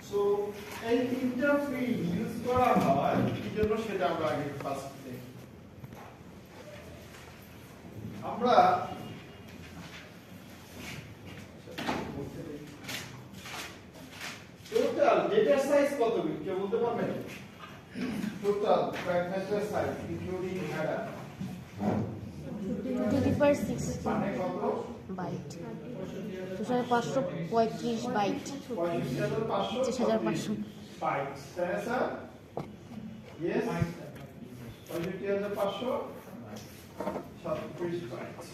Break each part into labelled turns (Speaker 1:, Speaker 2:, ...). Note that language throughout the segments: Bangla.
Speaker 1: সো এই তিনটা ফিল্ড ইউজ করা হয় কি জন্য সেটা আমরা আগে ফার্স্ট দেখি। আমরা টোটাল ডেটা সাইজ কত বিট কেউ বলতে পারবেন? টোটাল ফ্র্যাগমেন্টের সাইজ ইনক্লুডিং হেডার
Speaker 2: 2^16
Speaker 1: মানে কত?
Speaker 2: বাইট 2535 বাইট
Speaker 1: 25500 বাইটস তাই না স্যার? Yes 25536 bytes.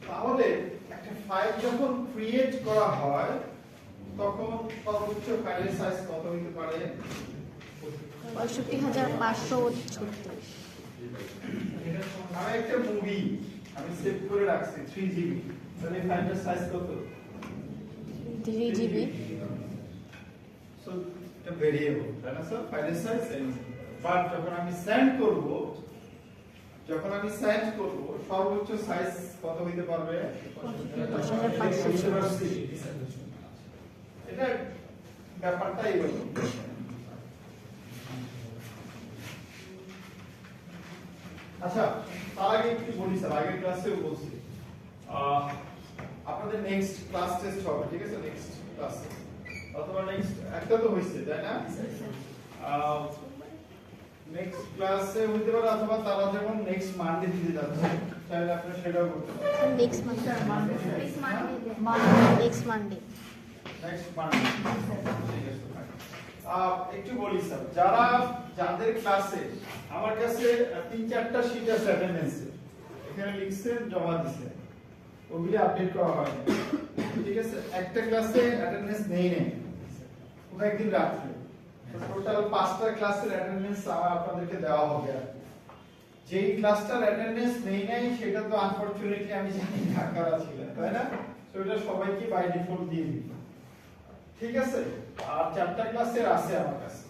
Speaker 1: তাহলে একটা ফাইল যখন ক্রিয়েট করা হয় তখন সর্বোচ্চ ফাইলের সাইজ কত হতে পারে?
Speaker 2: 65536
Speaker 1: আমি একটা মুভি আমি সেভ করে রাখছি 3GB, তাহলে ফাইলের সাইজ কত?
Speaker 2: 3GB।
Speaker 1: সো এটা ভেরিয়েবল তাই না স্যার? ফাইলের সাইজ বাট যখন আমি সেন্ড করব সর্বোচ্চ সাইজ কত হতে পারবে?
Speaker 2: 5536।
Speaker 1: এটা ব্যাপারটাই হলো। আচ্ছা তার আগে একটু বলি স্যার, আগের ক্লাসেও বলছি আপনাদের নেক্সট ক্লাস টেস্ট হবে, ঠিক আছে? নেক্সট ক্লাস অথবা নেক্সট একটা তো হইছে তাই না? নেক্সট ক্লাসে হইতে পারে অথবা তারা যখন নেক্সট মানডে দিতে যাচ্ছে তাহলে আপনি সেটাও করতে পারেন।
Speaker 2: নেক্সট মানডে
Speaker 1: নেক্সট মানডে ঠিক আছে। একটু বলি স্যার, যাদের ক্লাসে আমার কাছে 3-4টা শীট আছে অ্যাটেন্ডেন্সে, এখানে লিখছেন জমা দিছেন, ওগুলি আপডেট করা হয়নি, ঠিক আছে? একটা ক্লাসে অ্যাটেন্ডেন্স নেই কোনো একদিন রাত্রে, টোটাল 5টা ক্লাসের অ্যাটেন্ডেন্স আপনাদেরকে দেওয়া হবে। যেই ক্লাসটার অ্যাটেন্ডেন্স নেই নাই সেটা তো আনফরচুনেটলি আমি জানি না কারা ছিলেন তাই না? সো এটা সবাইকে বাই ডিফল্ট দিয়ে দিই, ঠিক আছে? আর 4টা ক্লাসের আছে আমার কাছে।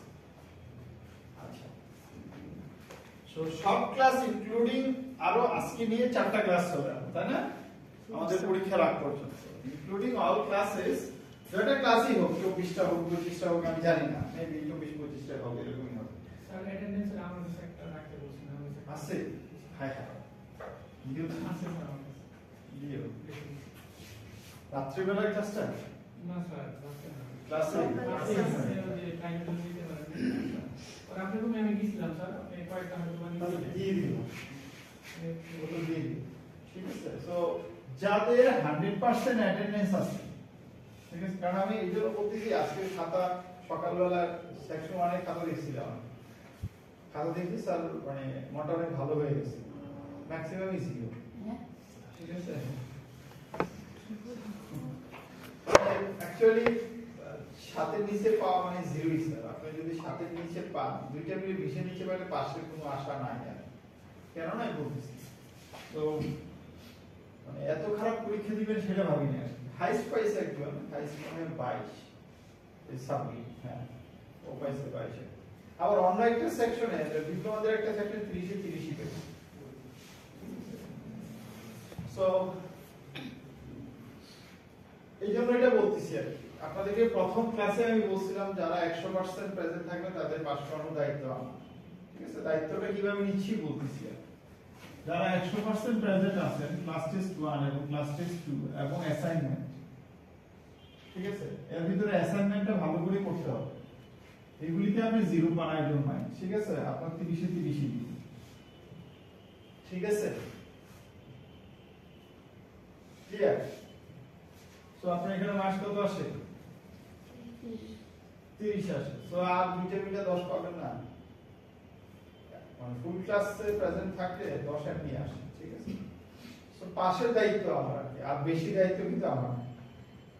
Speaker 1: আচ্ছা সো সব ক্লাস ইনক্লুডিং আরো আজকে নিয়ে 4টা ক্লাস হবে তাই না? আমাদের পরীক্ষার আগ পর্যন্ত ইনক্লুডিং অল ক্লাসেস, যেটা ক্লাসই হোক, 24টা হোক 25টা হোক আমি জানি না, মেবি 24-25টা হবে এরকমই হবে।
Speaker 3: স্যার অ্যাটেন্ডেন্স আমার কাছে একটা রাখতে বলছিলাম
Speaker 1: আছে হ্যাঁ দিও
Speaker 3: আছে স্যার আমার কাছে
Speaker 1: দিও রাত্রিবেলার ক্লাসটা
Speaker 3: না স্যার রাখতে না
Speaker 1: ক্লাসে
Speaker 3: যে টাইম টু দিতে পারেন আর আপনার রুমে আমি গিয়েছিলাম স্যার এই কয়েকটা হয়তো
Speaker 1: তাহলে
Speaker 3: বানিয়ে
Speaker 1: দিয়ে দিও, ওটা দিয়ে দিও, ঠিক আছে? সো যাদের 100% অ্যাটেন্ডেন্স আছে, ঠিক আছে? কারণ আমি এই জন্য বলতেছি আজকে খাতা সকালবেলা সেকশন 1 এর খাতা দেখছিলাম, খাতা দেখি স্যার মানে মোটা অনেক ভালো হয়ে গেছে, ম্যাক্সিমামই ছিল, ঠিক আছে? অ্যাকচুয়ালি 7-এর নিচে পাওয়া মানে জিরোই স্যার। আপনি যদি 7-এর নিচে পান, দুইটা মিলে 20-এর নিচে পেলে পাশের কোনো আশা নাই আর, কেন নাই বলতেছি। তো মানে এত খারাপ পরীক্ষা দিবেন সেটা ভাবিনি আর। হাইস্ট পাইছে একদম, হাইস্ট মানে 22 এই সাবমিট, হ্যাঁ ও পাইছে 22। আবার অনলাইন একটা সেকশনে ডিপ্লোমাদের একটা সেকশন 30-30 পেয়েছে। সো এই জন্য এটা বলতেছি আর কি, আপনাদেরকে প্রথম ক্লাসে আমি বলছিলাম যারা 100% প্রেজেন্ট থাকবে তাদের পাস করানোর দায়িত্ব আমার, ঠিক আছে? দায়িত্বটা কিভাবে নিচ্ছি বলতেছি আর। যারা 100% প্রেজেন্ট আছেন ক্লাস টেস্ট 1 এবং ক্লাস টেস্ট 2 এবং অ্যাসাইনমেন্ট, ঠিক আছে? এর ভিতরে অ্যাসাইনমেন্টটা ভালো করে করতে হবে, এগুলিতে আপনি জিরো বানাই ডোন্ট মাইন্ড, ঠিক আছে? আপনার 30-30 দিন, ঠিক আছে? ক্লিয়ার? সো আপনার এখানে মার্কস কত আসে? 30 আসে। সো আর দুইটা মিলে 10 পাবেন না, মানে ফুল ক্লাসে প্রেজেন্ট থাকলে 10 এমনি আসে, ঠিক আছে? সো পাশের দায়িত্ব আমার আর কি, আর বেশি দায়িত্ব কিন্তু আমার,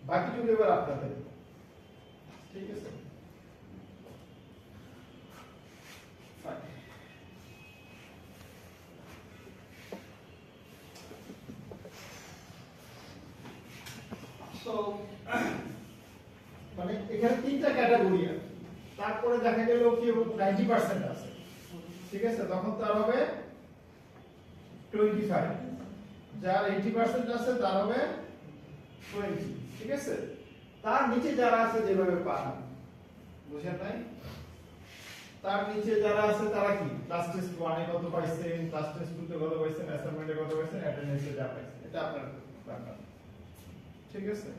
Speaker 1: বাকিটুকু এবার আপনাদের, ঠিক আছে? একটা ক্যাটাগরি আছে, তারপরে দেখা গেল কেউ 90% আছে, ঠিক আছে, তখন তার হবে 25, যার 80% আছে তার হবে 20, ঠিক আছে। তার নিচে যারা আছে যেভাবে পান, বুঝেন নাই, তার নিচে যারা আছে তারা কি ক্লাস টেস্ট 1 এ কত পাইছেন, ক্লাস টেস্ট 2 তে কত পাইছেন, অ্যাসাইনমেন্টে কত পাইছেন, অ্যাটেন্ডেন্সে যা পাইছেন, এটা আপনার ব্যাপার, ঠিক আছে।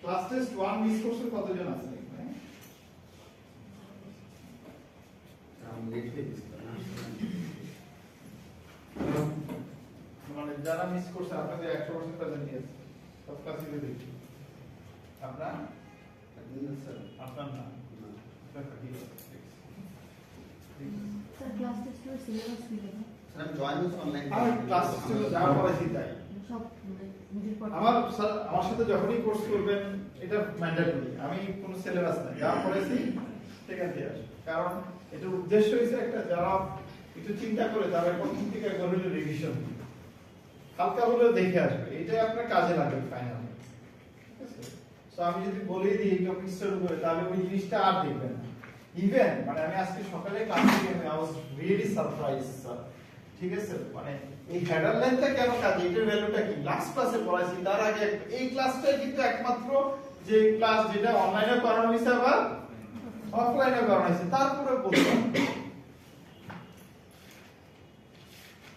Speaker 1: ক্লাস টেস্ট 1 মিস করছে কতজন আছে এখানে? মানে যারা মিস করছে আপনাদের 100% প্রেজেন্ট দিয়েছে সব ক্লাসে দেখি আপনার আপনার না
Speaker 4: স্যার ক্লাস টেস্টের সিলেবাস কি হবে?
Speaker 5: স্যার জয়েন হচ্ছে অনলাইন
Speaker 1: আর ক্লাস টেস্টে যা পড়াইছি তাই
Speaker 4: সব নিজের পড়া
Speaker 1: আমার স্যার আমার সাথে যখনই কোর্স করবেন এটা ম্যান্ডেটরি, আমি কোনো সিলেবাস না, যা পড়াইছি সেখান থেকে আসবে, কারণ এটার উদ্দেশ্য হচ্ছে একটা যারা একটু চিন্তা করে তারা প্রথম থেকে একবার হলে রিভিশন হালকা হলেও দেখে আসবে, এটা আপনার কাজে লাগবে ফাইনালি, ঠিক আছে। সো আমি যদি বলে দিই এই টপিকসটার উপরে তাহলে ওই জিনিসটা আর দেখবেন না। ইভেন মানে আমি আজকে সকালে ক্লাসে গিয়ে I was really surprise sir, ঠিক আছে, মানে এই হেডার লাইনটা কেন কাজ, এটার ভ্যালুটা কি লাস্ট ক্লাসে পড়াইছি, তার আগে এই ক্লাসটাই কিন্তু একমাত্র যে ক্লাস যেটা অনলাইনে করানো হয়েছে আবার অফলাইনে করানো হয়েছে, তারপরে বললাম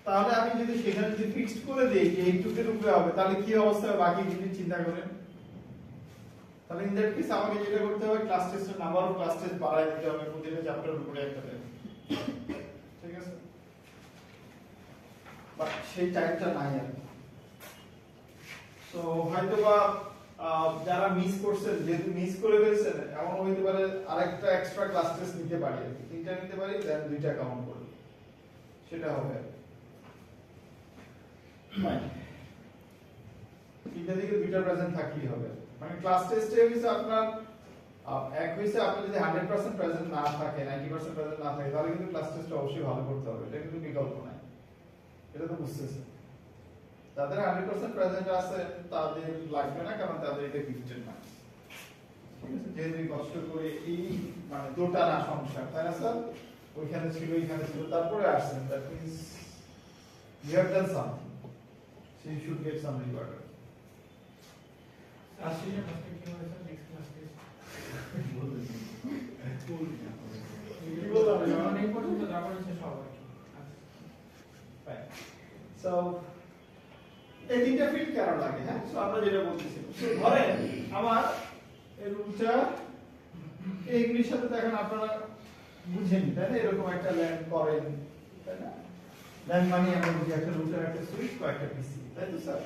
Speaker 1: তাহলে আমি যদি সেখানে যদি ফিক্সড করে দেই যে এইটুকুর উপরে হবে তাহলে কি অবস্থা হবে বাকি জিনিস চিন্তা করেন। তাহলে ইন দ্যাট কেস আমাকে যেটা করতে হবে ক্লাস টেস্টের নাম্বার অফ ক্লাস টেস্ট বাড়াই দিতে হবে প্রতিটা চ্যাপ্টারের উপরে একটা করে, ঠিক আছে, বাট সেই টাইমটা নাই আর। সো হয়তোবা যারা মিস করছেন, যেহেতু মিস করে ফেলছেন, এমন হইতে পারে আরেকটা এক্সট্রা ক্লাস টেস্ট নিতে পারি, তিনটা নিতে পারি, দেন দুইটা কাউন্ট করি, সেটা হবে তিনটা দিকে দুইটা প্রেজেন্ট থাকলেই হবে। মানে ক্লাস টেস্টে হইছে আপনার এক হইছে আপনি যদি 100% প্রেজেন্ট না থাকে, 90% প্রেজেন্ট না থাকে, তাহলে কিন্তু ক্লাস টেস্ট অবশ্যই ভালো করতে হবে, এটা কিন্তু বিকল্প নাই, এটা তো বুঝতেছেন। যাদের 100% প্রেজেন্ট আছে তাদের লাগবে না, কারণ তাদের এটা গিফটেড মার্কস, ঠিক আছে, যেহেতু কষ্ট করে এই মানে দুটা না সংসার, তাই না স্যার, ওইখানে ছিল এখানে ছিল তারপরে আসছেন, that means you have done something, so you should get some reward.
Speaker 3: আসলে আজকে কি হয়েছে নেক্সট ক্লাস টেস্ট
Speaker 1: কি বললাম
Speaker 3: মানে এই পর্যন্ত যা করেছে সব আর কি।
Speaker 1: Fine. So এই তিনটা ফিল্ড কেন লাগে, হ্যাঁ, সো আমরা যেটা বলতেছি, সো ধরেন আমার এই রুটটা এইগুলির সাথে দেখেন আপনারা বুঝেন, তাই না, এরকম একটা ল্যান্ড করেন, তাই না, ল্যান্ড মানে আমরা বুঝি একটা রুটার, একটা সুইচ, কয়েকটা পিসি, তাই তো স্যার।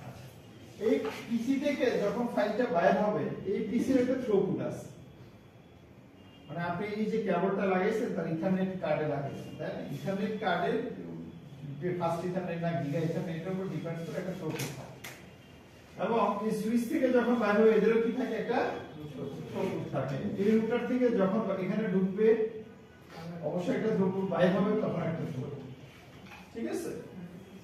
Speaker 1: আচ্ছা, এই পিসি থেকে যখন ফাইলটা বাইর হবে এই পিসির একটা থ্রুপুট আছে, মানে আপনি এই যে কেবলটা লাগাইছেন তার ইথারনেট কার্ডে লাগাইছেন, তাই না, ইথারনেট কার্ডের ফার্স্ট ইথারনেট না গিগা ইথারনেটের উপর ডিপেন্ড করে একটা থ্রুপুট থাকে, এবং এই সুইচ থেকে যখন বাইর হবে এদেরও কি থাকে, একটা থ্রুপুট থাকে। এই রুটার থেকে যখন এখানে ঢুকবে অবশ্যই একটা থ্রুপুট বাইর হবে, তখন একটা থ্রুপুট, ঠিক আছে।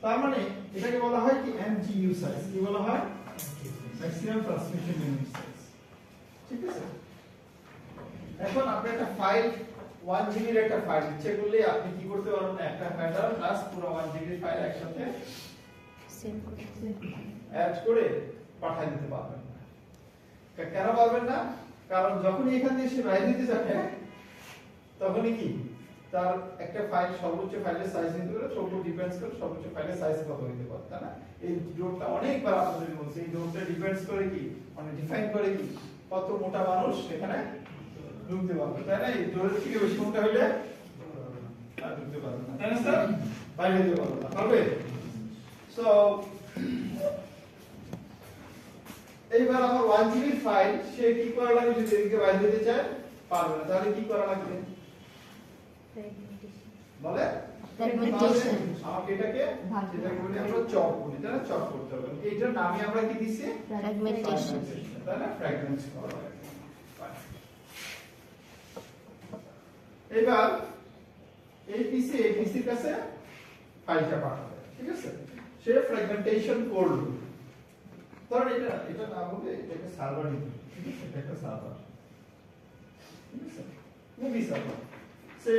Speaker 1: তার মানে এটাকে বলা হয় কি এমজিইউ সাইজ, কি বলা হয়, ম্যাক্সিমাম ট্রান্সমিশন ইউনিট সাইজ, ঠিক আছে। এখন আপনি একটা ফাইল 1 জিবির একটা ফাইল ইচ্ছে করলে আপনি কি করতে পারবেন, একটা হেডার প্লাস পুরো 1 জিবির ফাইল একসাথে
Speaker 2: সেভ করে
Speaker 1: অ্যাড করে পাঠিয়ে দিতে পারবেন না। কেন পারবেন না, কারণ যখনই এখান থেকে সে বাইরে দিতে যাবে তখনই কি তার একটা ফাইল সর্বোচ্চ ফাইলের সাইজ নিতে পারে, ছোট ডিপেন্ডস করে সর্বোচ্চ ফাইলের সাইজ কত হতে পারে, তাই না। এই ডোরটা অনেকবার আপনাদের বলছি, এই ডোরটা ডিপেন্ডস করে কি, মানে ডিফাইন করে কি কত মোটা মানুষ সেখানে ঢুকতে পারবে, তাই না। এই ডোরের থেকে বেশি মোটা হলে আর ঢুকতে পারবে না, তাই না স্যার, বাইরে যেতে পারবে না, পারবে। সো এইবার আমার 1 জিবি ফাইল সে কি করা লাগবে, যদি এদিকে বাইরে দিতে চায় পারবে না, তাহলে কি করা লাগবে বলে,
Speaker 2: ফ্র্যাগমেন্টেশন,
Speaker 1: আমাকে এটাকে যেটাকে বলি আমরা চপ বলি, তাই না, চপ করতে হবে, এইটার নামে আমরা কি দিছি
Speaker 2: ফ্র্যাগমেন্টেশন,
Speaker 1: তাই না, ফ্র্যাগমেন্টস করা লাগে। এবার এই পিসির কাছে ফাইলটা পাঠাবে, ঠিক আছে? সে ফ্র্যাগমেন্টেশন করলো। ধর এটা না বলে এটাকে সার্ভার নিতে, ঠিক আছে? এটা একটা সার্ভার, ঠিক আছে? Movie server. সে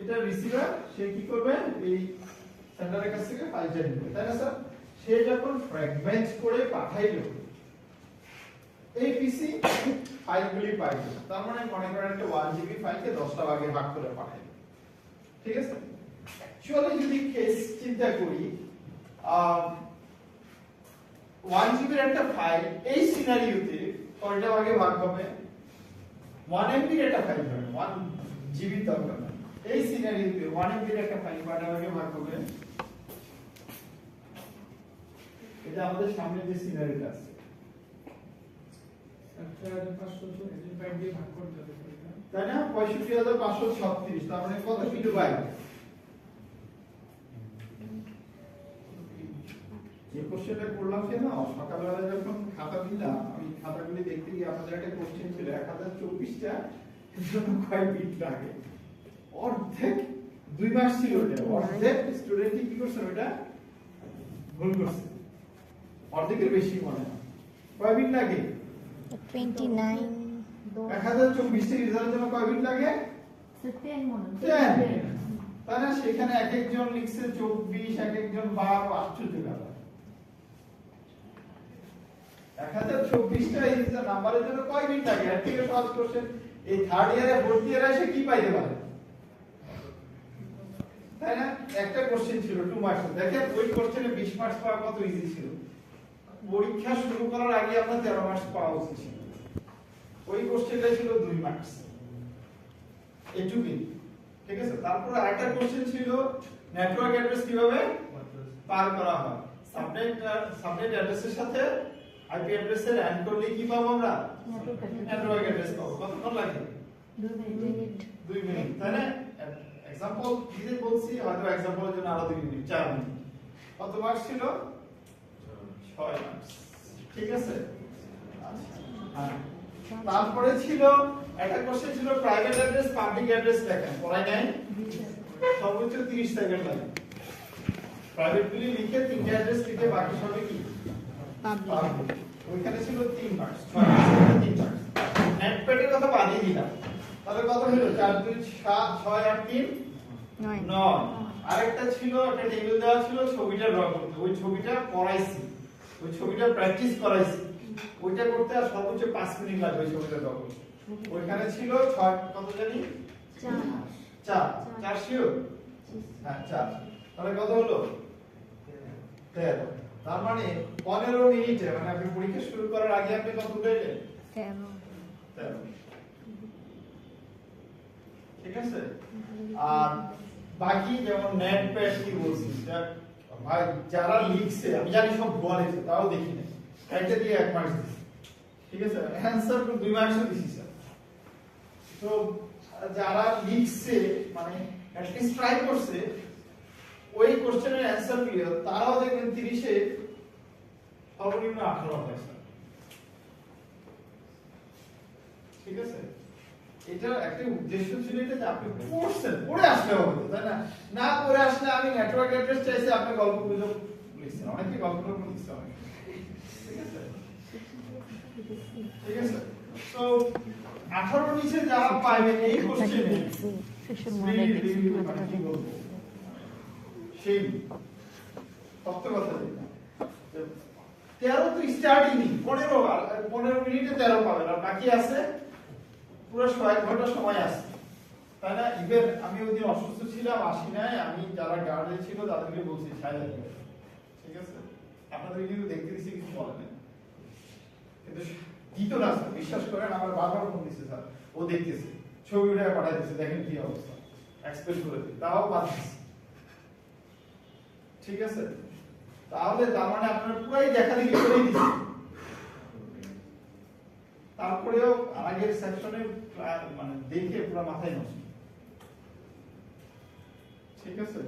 Speaker 1: এটা রিসিভার, সে কি করবে? এই সেন্ডারের কাছ থেকে ফাইলটা নিবে, তাই না স্যার? সে যখন ফ্র্যাগমেন্ট করে পাঠাইলো, এই পিসি ফাইলগুলি পাইলো। তার মানে মনে করেন একটা 1 জিবি ফাইলকে 10টা ভাগে ভাগ করে পাঠাইলো, ঠিক আছে? অ্যাকচুয়ালি যদি কেস চিন্তা করি, 1 জিবির একটা ফাইল এই সিনারিওতে কয়টা ভাগে ভাগ হবে? 1 এমবির একটা ফাইল হবে, 1 জিবি দরকার না। এই সিনারিওতে 1 এমবির একটা ফাইল কয়টা ভাগে ভাগ হবে? এটা আমাদের সামনে যে সিনারিওটা আছে,
Speaker 3: 6500 দিয়ে ভাগ করতে হবে,
Speaker 1: তাই না? 65536, তার মানে কত কিলোবাইট? যে কোশ্চেনটা করলাম কেন, সকালবেলা যখন খাতা দিলাম, আমি খাতাগুলি দেখতে গিয়ে আমাদের একটা কোশ্চেন ছিল 1024টা জন্য কয় বিট লাগে? অর্ধেক 2 মাস ছিল ওটা, অর্ধেক স্টুডেন্ট কি করছে? ওটা ভুল করছে, অর্ধেকের বেশি মনে হয়। কয় বিট লাগে?
Speaker 2: 29
Speaker 1: 1024টা রেজাল্টের জন্য কয় বিট লাগে?
Speaker 4: 10 মনে
Speaker 1: 10। তাই না? সেখানে এক একজন লিখছে 24, এক একজন 12, আশ্চর্য ব্যাপার। 1024টা এই যে নাম্বারের জন্য কয় বিট লাগে? এর থেকে সহজ কোশ্চেন এই থার্ড ইয়ারে ভর্তি ইয়ারে এসে কি পাইতে পারে? তাই না? একটা কোশ্চেন ছিল 2 মার্কস। দেখেন ওই কোশ্চেনে 20 মার্কস পাওয়া কত ইজি ছিল। পরীক্ষা শুরু করার আগে আমরা 13 মার্কস পাওয়া উচিত ছিল। ওই কোশ্চেনটা ছিল 2 মার্কস, এইটুকুই, ঠিক আছে? তারপর আরেকটা কোশ্চেন ছিল নেটওয়ার্ক অ্যাড্রেস কিভাবে পার করা হয়। সাবনেট অ্যাড্রেসের সাথে আইপি অ্যাড্রেসের অ্যাড করলে কি পাবো আমরা? নেটওয়ার্ক অ্যাড্রেস পাবো। কতক্ষণ লাগে? 2 মিনিট, তাই না? एग्जांपल দিতে বলছি, হয়তো एग्जांपलेর জন্য আরো 2 মিনিট, 4 মিনিট। কত মার্কস ছিল? 6 মার্কস, ঠিক আছে? হ্যাঁ, তারপরে ছিল একটা কোশ্চেন ছিল প্রাইভেট অ্যাড্রেস পাবলিক অ্যাড্রেস লেখেন, পড়াই নাই? সর্বোচ্চ 30 সেকেন্ড লাগে। প্রাইভেট গুলি লিখে 3টা অ্যাড্রেস লিখে বাকি সবই কি পাবলিক। ওইখানে ছিল 3 মার্কস, 6 মার্কস, 3 মার্কস। নেটপ্যাডের কথা বানিয়ে দিলাম, তাহলে কত হলো? 4 2 7 6 8 3 9। আরেকটা ছিল একটা টেবিল দেওয়া ছিল, ছবিটা ড্র করতে। ওই ছবিটা পড়াইছি, ওই ছবিটা প্র্যাকটিস করাইছি। ওইটা করতে আর সর্বোচ্চ 5 মিনিট লাগবে ওই ছবিটা ড্র করতে। ওইখানে ছিল 6 কত জানি? 4 শিওর? হ্যাঁ 4। তাহলে কত হলো? 13। তার মানে 15 মিনিটে, মানে আপনি পরীক্ষা শুরু করার আগে আপনি কত পেলেন? 13। ঠিক আছে? আর বাকি যেমন নেট প্যাড কি বলছি, ভাই যারা লিখছে আমি জানি সব ভুয়া লিখছে, তাও দেখি না, একটা দিয়ে 1 মার্কস দিছি, ঠিক আছে? অ্যানসার তো 2 মার্কস দিছি স্যার। তো যারা লিখছে মানে অ্যাট লিস্ট ট্রাই করছে ওই কোশ্চেনের অ্যানসার ক্লিয়ার, তারাও দেখবেন 30 এ সর্বনিম্ন 18 হয় স্যার, ঠিক আছে? এটা একটা উদ্দেশ্য ছিল এটা যে আপনি পড়ছেন, পড়ে আসলে হবে, তাই না? না পড়ে আসলে আমি নেটওয়ার্ক অ্যাড্রেস চাইছি, আপনি গল্পগুলো লিখছেন, অনেকে গল্পগুলো লিখছে অনেক, ঠিক আছে? ঠিক আছে? তো 18 নিচে যারা পাইবেন এই কোশ্চেনে সেই সত্য কথা যেটা 13 তো স্টার্টিং, 15 মিনিটে 13 পাবেন, আর বাকি আছে পুরো 1 ঘন্টা সময় আছে, তাই না? ইভেন আমি ওই দিন অসুস্থ ছিলাম, আসি নাই, আমি যারা গার্ডে ছিল তাদেরকে বলছি ছায়া দিতে, ঠিক আছে? আপনাদের কিন্তু দেখতে দিচ্ছি কিছু বলে না, কিন্তু দিত না স্যার, বিশ্বাস করেন। আমার বারবার ফোন দিচ্ছে স্যার, ও দেখতেছে, ছবি উঠে পাঠাই দিচ্ছে, দেখেন কি অবস্থা, এক্সপেক্ট করে দিই, তাও বাদ দিচ্ছে, ঠিক আছে? তাহলে তার মানে আপনারা পুরাই দেখা দেখি করেই দিচ্ছে। তারপরেও আগের সেকশনে মানে দেখে পুরো মাথায় নষ্ট, ঠিক আছে?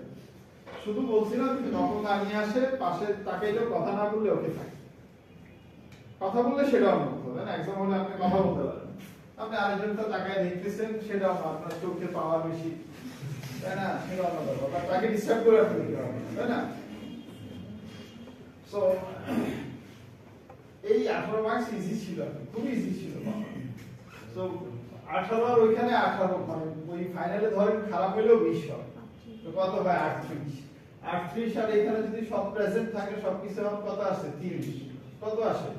Speaker 1: শুধু বলছিলাম কিন্তু যখন নিয়ে আসে পাশে তাকাইলেও কথা না বললে ওকে থাকে, কথা বললে সেটা অন্য কথা, তাই না? এক্সাম হলে আপনি কথা বলতে পারেন, আপনি আরেকজন তো তাকায় দেখতেছেন, সেটাও না, আপনার চোখে পাওয়ার বেশি, তাই না? সেটা আলাদা ব্যাপার, তাকে ডিস্টার্ব করে আপনি দিতে হবে না, তাই না? সো এই 18 মার্কস ইজি ছিল, খুব ইজি ছিল। সো 18 আর ওইখানে 18, মানে ওই ফাইনালে ধরেন খারাপ হলেও 20 হবে, তো কত হয়? 38। 38 আর এখানে যদি সব প্রেজেন্ট থাকে, সবকিছু আমার কত আসে? 30। কত আসে?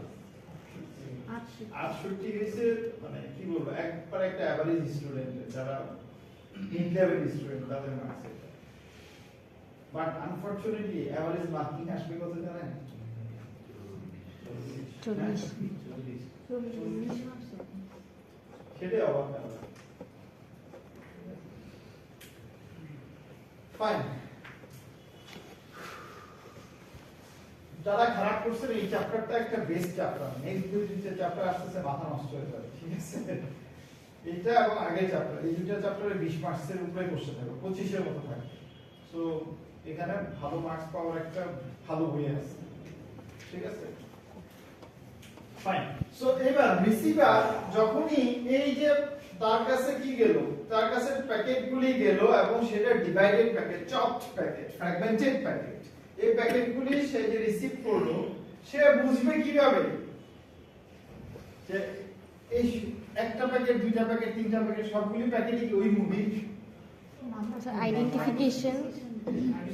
Speaker 1: 68 হইছে, মানে কি বলবো, একবার একটা এভারেজ স্টুডেন্ট, যারা মিড লেভেল স্টুডেন্ট, তাদের মার্কস এটা। বাট আনফরচুনেটলি এভারেজ মার্কিং আসবে কত জানেন?
Speaker 2: 40
Speaker 1: সেটাই অবাক ব্যাপার। ফাইন, যারা খারাপ করছেন, এই চ্যাপ্টারটা একটা বেস্ট চ্যাপ্টার। নেক্সট দুইটা চ্যাপ্টার আসতেছে, মাথা নষ্ট হয়ে যাবে, ঠিক আছে? এটা এবং আগের চ্যাপ্টার, এই দুইটা চ্যাপ্টারে 20 মার্কসের উপরে বসে থাকবে, 25 এর মতো থাকবে। সো এখানে ভালো মার্কস পাওয়ার একটা ভালো বই আছে, ঠিক আছে? ফাইন। সো এবার রিসিভার যখনই এই যে তার কাছে কি গেল, তার কাছে প্যাকেটগুলি গেল এবং সেটা divided packet, chopped packet, fragmented packet, এই প্যাকেটগুলি সে যে রিসিভ করলো, সে বুঝবে কিভাবে যে এই একটা প্যাকেট, দুইটা প্যাকেট, তিনটা প্যাকেট, সবগুলি প্যাকেটই কি ওই movie?
Speaker 2: So identification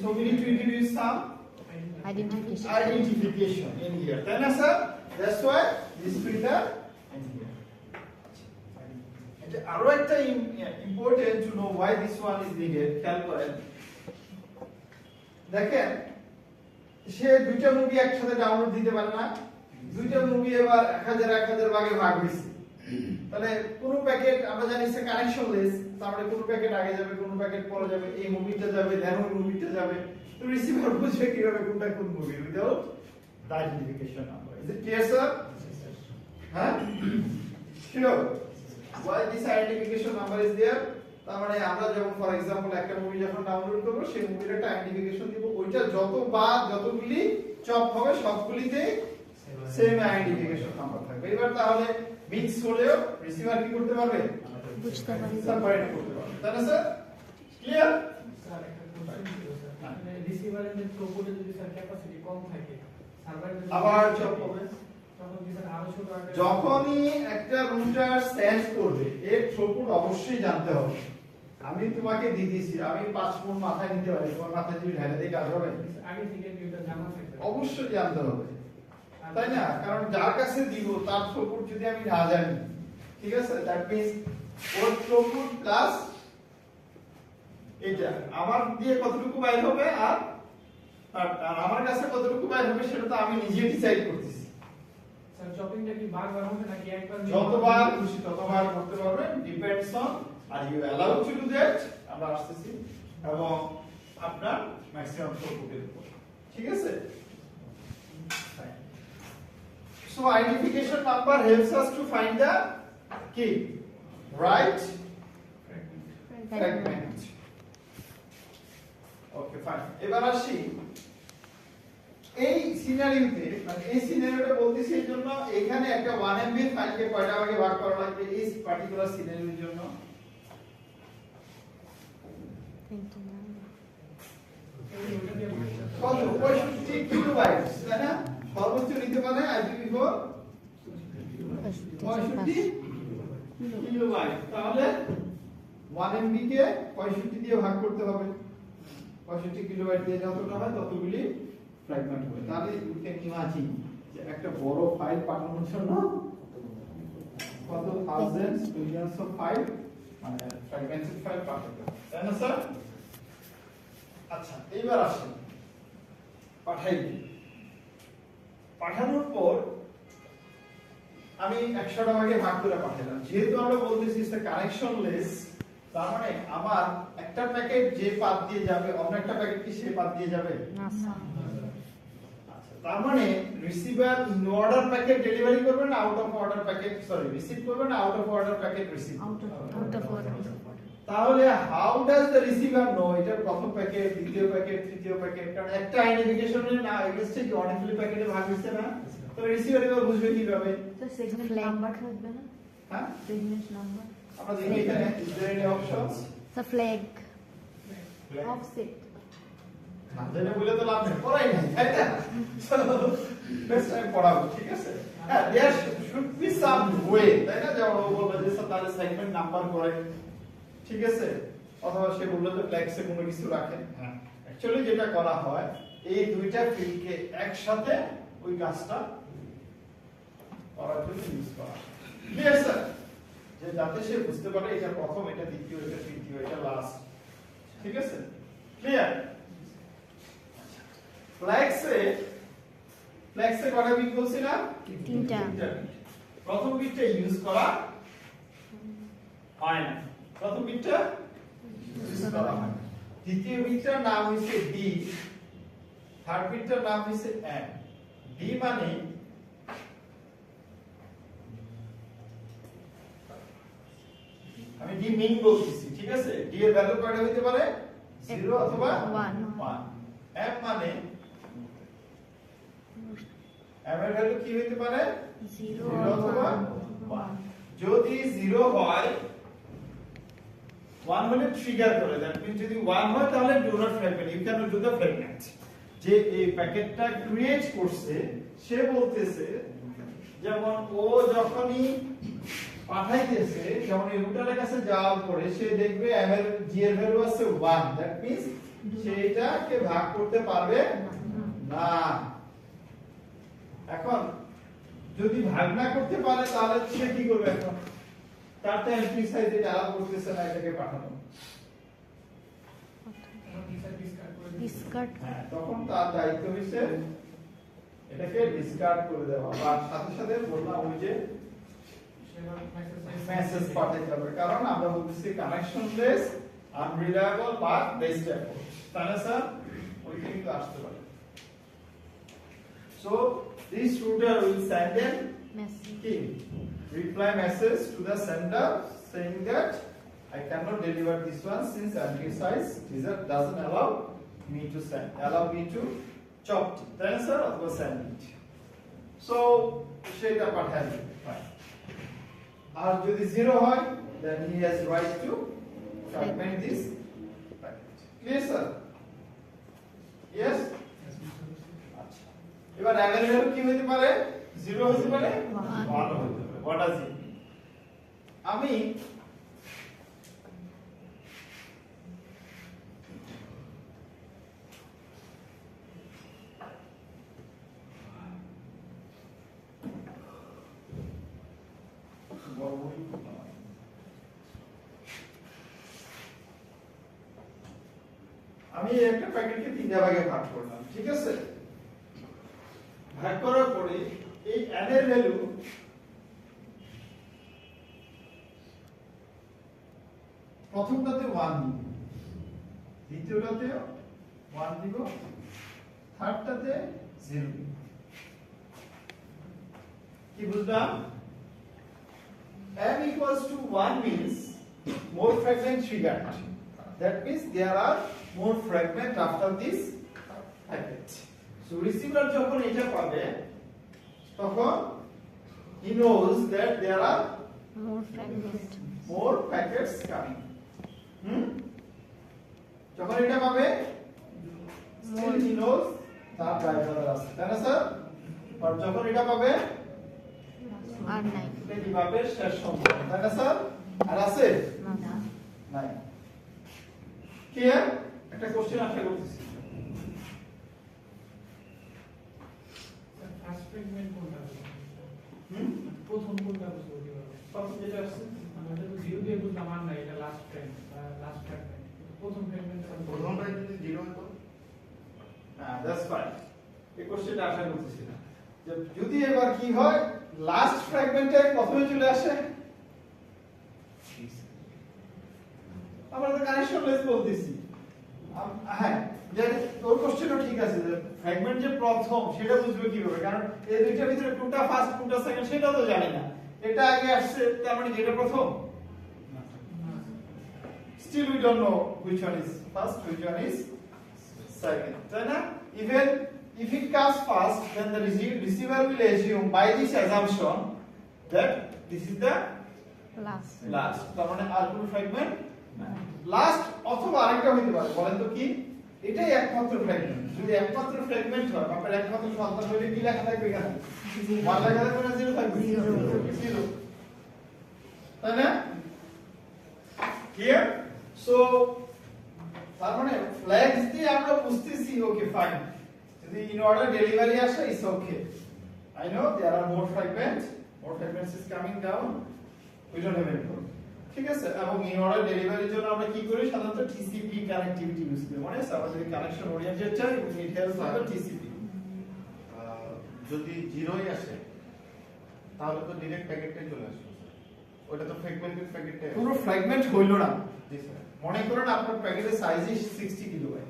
Speaker 1: So we need to introduce some identification in here. Then, sir, that's why this filter in here. আরো একটা important to know why this one is needed. খেয়াল করেন, দেখেন, সে দুইটা মুভি একসাথে ডাউনলোড দিতে পারে না, দুইটা মুভি এবার 1000 ভাগে ভাগ হইছে, তাহলে কোন প্যাকেট আমরা জানি সে কানেকশনলেস, তাহলে কোন প্যাকেট আগে যাবে, কোন প্যাকেট পরে যাবে, এই মুভিটা যাবে, দেন ওই মুভিটা যাবে, তো রিসিভার বুঝবে কিভাবে কোনটা কোন movie without the identification number? Is it clear sir? হ্যাঁ, sure. why this identification number is there? তার মানে আমরা যেমন ফর एग्जांपल একটা মুভি যখন ডাউনলোড করব, সেই মুভির একটা আইডেন্টিফিকেশন দিব, ওইটা যতবার যতগুলি চপ হবে সবগুলিতে সেম আইডেন্টিফিকেশন নাম্বার থাকবে। এবার তাহলে মিক্স হলেও রিসিভার কি করতে পারবে?
Speaker 2: বুঝতে পারবে,
Speaker 1: সেপারেট করতে পারবে, তাই না স্যার? ক্লিয়ার?
Speaker 3: স্যার একটা কোশ্চেন ছিল স্যার, মানে রিসিভারের যে থ্রুপুটে যদি স্যার ক্যাপাসিটি কম থাকে, সার্ভারের
Speaker 1: আবার চপ হবে,
Speaker 3: তখন কি স্যার আরো ছোট আকারে?
Speaker 1: যখনই একটা রুটার সেন্স করবে, এর থ্রুপুট অবশ্যই জানতে হবে। আমি তোমাকে দিয়ে দিয়েছি, আমি 5 ফুট মাথায় নিতে পারি, তোমার মাথায় যদি ঢেলে দিই কাজ হবে?
Speaker 3: আগে থেকে কি ওটা জানা থাকবে?
Speaker 1: অবশ্যই জানতে হবে, তাই না? কারণ যার কাছে দিব তার থ্রুপুট যদি আমি না জানি, ঠিক আছে, that means or throughput plus এটা আমার দিয়ে কতটুকু বাইর হবে, আর আমার কাছে কতটুকু বাইর হবে, সেটা তো আমি নিজে ডিসাইড করতেছি।
Speaker 3: স্যার চপিংটা কি বারবার হবে নাকি একবার?
Speaker 1: যতবার খুশি ততবার করতে পারবেন, depends on are you allow to do that, আমরা আসতেছি, এবং আপনার ম্যাক্সিমাম থ্রুপুটের উপর, ঠিক আছে? So identification number helps us to find the key, right fragment. Okay, fine. এবার আসি এই সিনারিওতে, মানে এই সিনারিওটা বলতেছি এই জন্য, এখানে একটা 1 MB ফাইলকে কয়টা ভাগে ভাগ করা লাগবে এই পার্টিকুলার সিনারিওর জন্য?
Speaker 2: 29
Speaker 1: কত? 65 কিলোবাইট, তাই না? সর্বোচ্চ নিতে পারে IPv4 65 কিলোবাইট। তাহলে 1 MB কে 65 দিয়ে ভাগ করতে হবে, 65 কিলোবাইট দিয়ে যতটা হয় ততগুলি ফ্র্যাগমেন্ট হবে। তাহলে ইউ ক্যান ইমাজিন যে একটা বড় ফাইল পাঠানোর জন্য কত থাউজেন্ডস মিলিয়নস অফ ফাইল, মানে ফ্র্যাগমেন্টেড ফাইল পাঠাতে হবে, তাই না স্যার? আচ্ছা, এইবার আসেন পাঠাই। পাঠানোর পর আমি 100টা ভাগে ভাগ করে পাঠালাম, যেহেতু আমরা বলতেছি এটা কানেকশনলেস, তার মানে আমার একটা প্যাকেট যে পাথ দিয়ে যাবে, অন্য একটা প্যাকেট কি সেই পাথ দিয়ে যাবে
Speaker 2: না স্যার,
Speaker 1: আচ্ছা, তার মানে receiver in order packet delivery করবে না out of order packet, sorry receive করবে না out of order packet receive?
Speaker 2: Out of order.
Speaker 1: তাহলে how does the receiver know এটা প্রথম প্যাকেট, দ্বিতীয় প্যাকেট, তৃতীয় প্যাকেট? কারণ একটা আইডেন্টিফিকেশনের না এগেইনস্টে কি অনেকগুলি প্যাকেটে ভাগ হইছে না, তো রিসিভার এবার বুঝবে কিভাবে?
Speaker 4: তো সেগমেন্ট নাম্বার থাকবে না?
Speaker 1: হ্যাঁ
Speaker 4: Pregnant number.
Speaker 1: আমরা দেখি এখানে is there any options
Speaker 2: The flag.
Speaker 4: Offset.
Speaker 1: না জেনে বলে তো লাভ নেই পড়াই নাই তাই না নেক্সট টাইম পড়াবো ঠিক আছে হ্যাঁ there should be some way তাই না যেমন ও বললো যে স্যার তাহলে সেগমেন্ট নাম্বার করে ঠিক আছে অথবা সে বললো যে ফ্ল্যাক্সে কোনো কিছু রাখেন হ্যাঁ অ্যাকচুয়ালি যেটা করা হয় এই দুইটা ফিল্ডকে একসাথে ওই কাজটা করার জন্য ইউজ করা ক্লিয়ার স্যার যে যাতে সে বুঝতে পারে এটা প্রথম এটা দ্বিতীয় এটা তৃতীয় এটা লাস্ট ঠিক আছে ক্লিয়ার ফ্ল্যাক্সে কটা বিট বলছিলাম
Speaker 2: তিনটা
Speaker 1: প্রথম বিটটা ইউজ করা হয় না প্রথম বিটটা ইউজ করা হয় দ্বিতীয় বিটটার নাম হইছে ডি থার্ড বিটটার নাম হইছে এম ডি মানে আমি ডি মিন বলতেছি ঠিক আছে ডি এর ভ্যালু কয়টা হইতে পারে 0 অথবা 1 এম মানে এম এর ভ্যালু কি হইতে পারে 0 অথবা 1 যদি 0 হয় 1 হলে ট্রিগার করে দ্যাট মিন্স যদি 1 হয় তাহলে do not fragment you can not do the fragment যে এই প্যাকেটটা ক্রিয়েট করছে সে বলতেছে যেমন ও যখনই পাঠাইতেছে যেমন এই রুটারের কাছে যাওয়ার পরে সে দেখবে এম এর জি এর ভ্যালু আছে 1 দ্যাট মিন্স সেটাকে ভাগ করতে পারবে না এখন যদি ভাগ না করতে পারে তাহলে সে কি করবে এখন তার তো এন্ট্রি সাইজ এটা আলাদা করতেছে না এটাকে পাঠানো
Speaker 2: ডিসকার্ড
Speaker 1: হ্যাঁ তখন তার দায়িত্ব হইছে এটাকে ডিসকার্ড করে দেওয়া আর সাথে সাথে বললাম ওই যে মেসেজ পাঠাইতে হবে কারণ আমরা বলতেছি কানেকশনলেস আনরিলায়েবল বা বেস্ট অ্যাপ্রোচ তাহলে স্যার ওই কিন্তু আসতে পারে so this router will send a reply message to the sender saying that I cannot deliver this one since entry size doesn't allow me to chop it then sir or send it so সেটা পাঠাই fine আর যদি 0 হয় then he has right to fragment this packet clear sir yes আচ্ছা এবার অ্যাভেলেবল কি হতে পারে 0 হতে পারে 1 হতে পারে what does it mean আমি আমি একটা প্যাকেটকে তিনটা ভাগে ভাগ করলাম ঠিক আছে ভাগ করার পরে এই n এর ভ্যালু প্রথমটাতে 1 দিব দ্বিতীয়টাতে 1 দিব থার্ডটাতে 0 দিব কি বুঝলাম m equals to 1 means more fragment triggered that means there are more fragment after this packet so receiver যখন এটা পাবে তখন he knows that there are more packets coming যখন এটা পাবে still he knows তার ড্রাইভার আছে তাই না স্যার আর যখন এটা পাবে
Speaker 2: আর নাই
Speaker 1: এটা কিভাবে শেষ সম্ভব তাই না স্যার আর আছে
Speaker 2: না
Speaker 1: নাই ক্লিয়ার একটা কোশ্চেন আশা করতেছি
Speaker 3: ফার্স্ট ফ্র্যাগমেন্ট কোনটা প্রথম কোনটা বুঝবো কিভাবে
Speaker 1: প্রথম যেটা আসছে
Speaker 3: আমাদের তো 0 দিয়ে বুঝলাম আর নাই এটা লাস্ট ফ্র্যাগমেন্ট প্রথম ফ্র্যাগমেন্ট
Speaker 5: প্রথমটা যদি 0 হতো
Speaker 1: হ্যাঁ দ্যাটস ফাইন এই কোশ্চেনটা আশা করতেছি না যে যদি এবার কি হয় লাস্ট ফ্র্যাগমেন্টে প্রথমে চলে আসে আমরা তো কানেকশনলেস বলতেছি হ্যাঁ যে তোর কোশ্চেনও ঠিক আছে যে ফ্র্যাগমেন্ট যে প্রথম সেটা বুঝবে কিভাবে কারণ এই দুইটার ভিতরে কোনটা ফার্স্ট কোনটা সেকেন্ড সেটা তো জানি না এটা আগে আসছে তার মানে যেটা প্রথম still we don't know which one is first which one is second তাই না even if it comes first then the receiver will assume by this assumption that this is the
Speaker 2: last
Speaker 1: last, তার মানে আর কোনো ফ্র্যাগমেন্ট লাস্ট অথবা আরেকটা হতে পারে, বলেন তো কি? এটাই একমাত্র ফ্র্যাগমেন্ট। যদি একমাত্র ফ্র্যাগমেন্ট হয়, আপনার একমাত্র সন্তান হলে কি লেখা থাকবে এখানে? 1 লেখা থাকবে না 0 থাকবে? 0, তাই না? ক্লিয়ার? সো তার মানে ফ্ল্যাগস দিয়ে আমরা বুঝতেছি ওকে ফাইন, যদি ইন অর্ডার ডেলিভারি আসে it's okay, I know there are more fragments is coming down, we don't have any problem, ঠিক আছে? এবং ইন অর্ডার ডেলিভারির জন্য আমরা কি করি? সাধারণত টিসিপি কানেক্টিভিটি ইউজ করি, মানে আমাদের কানেকশন ওরিয়েন্টেড চাই, ইট হেল্পস আবার টিসিপি।
Speaker 5: যদি জিরোই আসে তাহলে তো ডাইরেক্ট প্যাকেটটাই চলে আসবে, ওটা তো ফ্র্যাগমেন্টেড প্যাকেটটাই।
Speaker 1: পুরো ফ্র্যাগমেন্ট হইল না,
Speaker 5: জি স্যার।
Speaker 1: মনে করেন আপনার প্যাকেটের সাইজই 60 কিলোবাইট,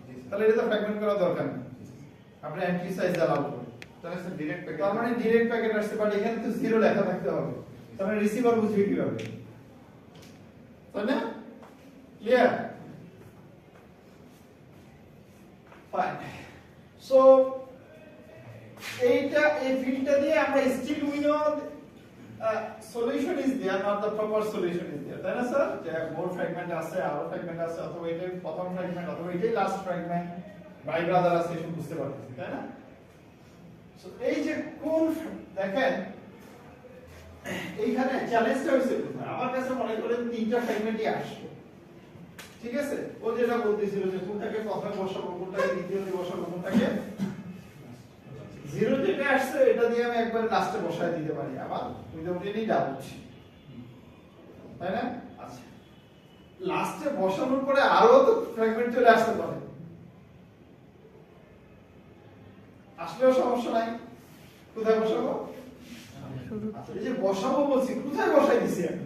Speaker 5: জি স্যার।
Speaker 1: তাহলে এটা তো ফ্র্যাগমেন্ট করা দরকার নেই, আপনি এমটি সাইজ অ্যালাউ করুন।
Speaker 5: তাহলে স্যার ডাইরেক্ট প্যাকেট,
Speaker 1: তার মানে ডাইরেক্ট প্যাকেট আসছে, বাট এখানে তো 0 লেখা থাকতে হবে, তার মানে রিসিভার বুঝবে কিভাবে? তাই না? ক্লিয়ার? ফাইন। সো এইটা এই ফিল্ডটা দিয়ে আমরা still we know solution is there, not the proper solution is there, তাই না স্যার? যে মোর ফ্র্যাগমেন্ট আছে, আরো ফ্র্যাগমেন্ট আছে, অথবা এটাই প্রথম ফ্র্যাগমেন্ট, অথবা এটাই লাস্ট ফ্র্যাগমেন্ট, ভাই ব্রাদার আছে, এসব বুঝতে পারতেছি, তাই না? সো এই যে কোন, দেখেন এইখানে চ্যালেঞ্জটা হইছে কোথায়? আমার কাছে মনে করেন 3টা ফ্র্যাগমেন্টই আসবে, ঠিক আছে? ও যেটা বলতেছিল যে কোনটাকে প্রথমে বসাবো, কোনটাকে দ্বিতীয়তে বসাবো, কোনটাকে 0 যেটা আসছে এটা দিয়ে আমি একবার লাস্টে বসায় দিতে পারি, আবার উইদাউট এনি ডাউট, তাই না? আচ্ছা, লাস্টে বসানোর পরে আরো তো ফ্র্যাগমেন্ট চলে আসতে পারে, আসলেও সমস্যা নাই। কোথায় বসাবো? আচ্ছা, এই যে বসাবো বলছি, কোথায় বসাই দিছি আমি?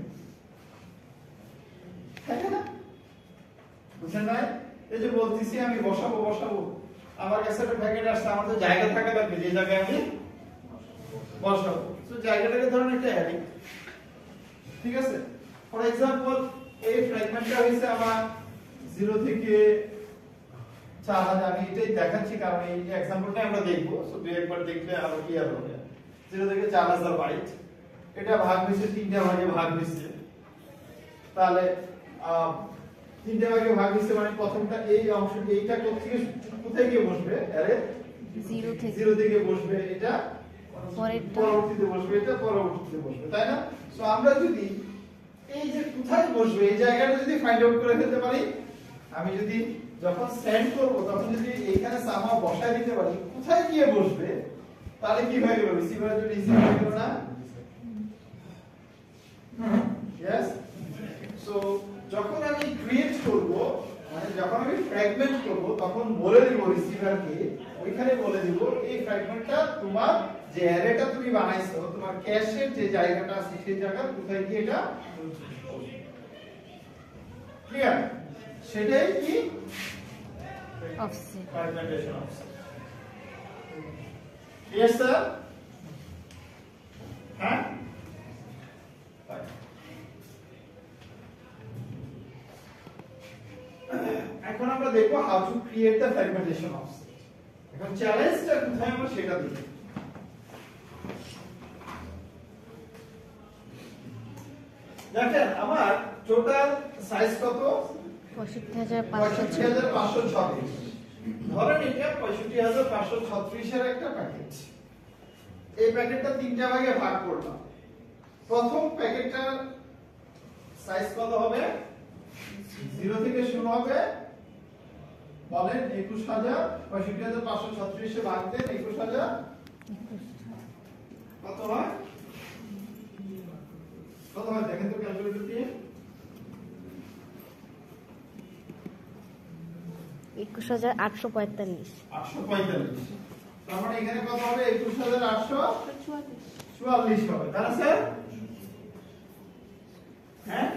Speaker 1: তাই না? বুঝছেন না? এই যে বলতেছি আমি বসাবো, আমার কাছে একটা প্যাকেট আসছে, আমার তো জায়গা থাকা লাগবে যে জায়গায় আমি বসাবো। তো জায়গাটাকে ধরুন একটা অ্যারে, ঠিক আছে? ফর এক্সাম্পল এই ফ্র্যাগমেন্টটা হইছে আমার 0 থেকে 4000, আমি এটাই দেখাচ্ছি কারণ এই এক্সাম্পলটা আমরা দেখবো, সো দুই একবার দেখলে আরো ক্লিয়ার হবে। 0 থেকে 4000 বাইট, এটা ভাগ হইছে 3টা ভাগে ভাগ হইছে, তাহলে 3টা ভাগে ভাগ হইছে, মানে প্রথমটা এই অংশটি, এইটা থেকে কোথায় গিয়ে বসবে? আরে 0 থেকে বসবে, এটা পরবর্তীতে বসবে, এটা পরবর্তীতে বসবে, তাই না? সো আমরা যদি এই যে কোথায় বসবে এই জায়গাটা যদি ফাইন্ড আউট করে ফেলতে পারি, আমি যদি যখন সেন্ড করব তখন যদি এইখানে সামহাও বসায় দিতে পারি কোথায় গিয়ে বসবে, তাহলে কি হয়ে গেল? রিসিভারের জন্য ইজি হয়ে গেল না? यस। সো যখন আমি ক্রিয়েট করব, মানে যখন আমি ফ্র্যাগমেন্ট করব, তখন বলে দিব রিসিভারকে, ওইখানে বলে দিব এই ফ্র্যাগমেন্টটা তোমার যে অ্যারেটা তুমি বানাইছো, তোমার ক্যাশের যে জায়গাটা আছে সেই জায়গা কোথায় গিয়ে এটা ক্লিয়ার, সেটাই কি
Speaker 2: offset,
Speaker 1: fragmentation offset. Yes sir? হ্যাঁ, এখন আমরা দেখব how to create the fragmentation offset. এখন চ্যালেঞ্জটা কোথায় আমরা সেটা দেখব। দেখেন আমার টোটাল সাইজ কত?
Speaker 2: 65,536।
Speaker 1: ধরেন এটা 65,536 এর একটা প্যাকেট। এই প্যাকেটটা 3টা ভাগে ভাগ করলাম। প্রথম প্যাকেটটার সাইজ কত হবে? 0 থেকে শুরু হবে, বলেন 21,000, 65,536 এ ভাগ দেন 21,000 কত হয়? কত হয় দেখেন তো ক্যালকুলেটর দিয়ে।
Speaker 2: 21,845।
Speaker 1: 845। তার মানে এখানে কত হবে? 21,844 হবে, তাই না স্যার? হ্যাঁ,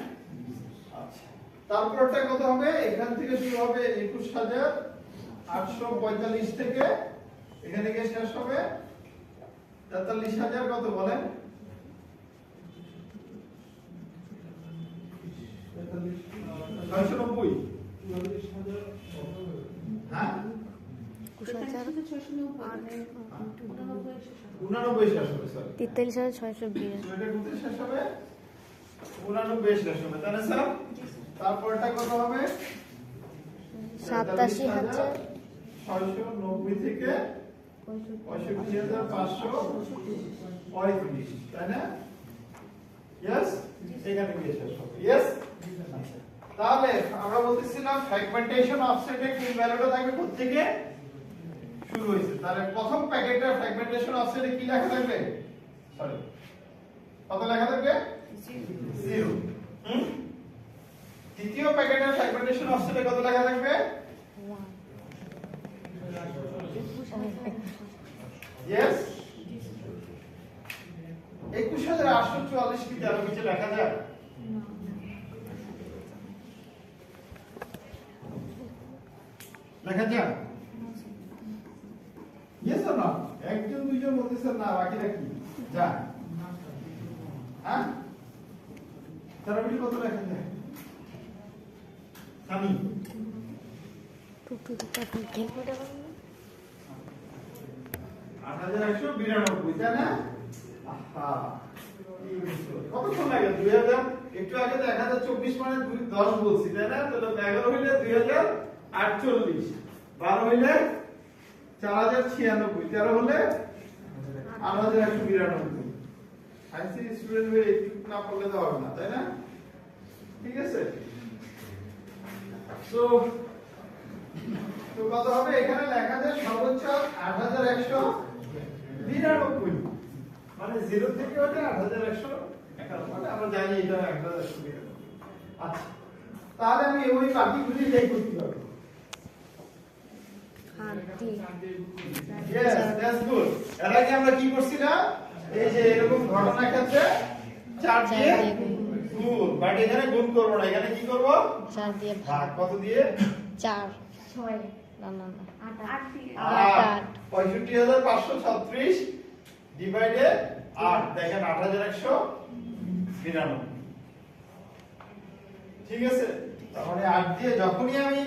Speaker 1: আচ্ছা। তারপরটা কত হবে? এখান থেকে শুরু হবে 21,845 থেকে এখানে গিয়ে শেষ হবে 43,000 কত বলেন? 690। হ্যাঁ,
Speaker 2: 21,689।
Speaker 1: 89 শেষ হবে স্যার।
Speaker 2: 43,620।
Speaker 1: এটা কোথায় শেষ হবে? 89 শেষ হবে তাই না স্যার? তারপরটা কত হবে?
Speaker 2: 87,690
Speaker 1: থেকে 65,535 তাই না? ইয়েস, এখানে গিয়ে শেষ হবে। ইয়েস, তাহলে আমরা বলতেছিলাম ফ্র্যাগমেন্টেশন অফসেটে কোন ভ্যালুটা থাকবে কোথা থেকে শুরু হয়েছে। তাহলে প্রথম প্যাকেটের ফ্র্যাগমেন্টেশন অফসেটে কি লেখা থাকবে? সরি, কত লেখা থাকবে? 0। দ্বিতীয় প্যাকেটের ফ্র্যাগমেন্টেশন অফসেটে কত লেখা থাকবে?
Speaker 2: 1
Speaker 1: ইয়েস, 21,844 কি 13 নিচে লেখা যায়? লেখা যায়? Yes or not? একজন দুইজন বলতেছেন না, বাকিরা কি যায়? হ্যাঁ, 13 মিনিট কত লেখা যায়? আমি 8,192 তাই না? কতক্ষণ লাগে? 2000 একটু আগে তো 1024 মানে 10 বলছি তাই না? তাহলে 11 হইলে 2048, 12 হইলে 4096, 13 হলে 8,192। সায়েন্স স্টুডেন্ট হয়ে একটু না পড়লে তো হবে না তাই না? ঠিক আছে, তো কত হবে? এখানে লেখা যায় সর্বোচ্চ 8,192, মানে 0 থেকে ওটা 8,191, মানে আমরা জানি এটা 8,192। আচ্ছা, তাহলে আমি ওই বাকিগুলি লিখব কিভাবে? Yes, that's good. এর আগে আমরা কি করছিলাম? এই যে এরকম ঘটনা ক্ষেত্রে 4 দিয়ে গুণ, বাট এখানে গুণ করব না, এখানে কি করব?
Speaker 2: 4 দিয়ে
Speaker 1: ভাগ। কত দিয়ে?
Speaker 2: 4
Speaker 4: 6
Speaker 2: না না না
Speaker 4: 8 দিয়ে
Speaker 2: 8
Speaker 1: 65,536 ডিভাইডেড 8, দেখেন 8,192। ঠিক আছে, তাহলে 8 দিয়ে যখনই আমি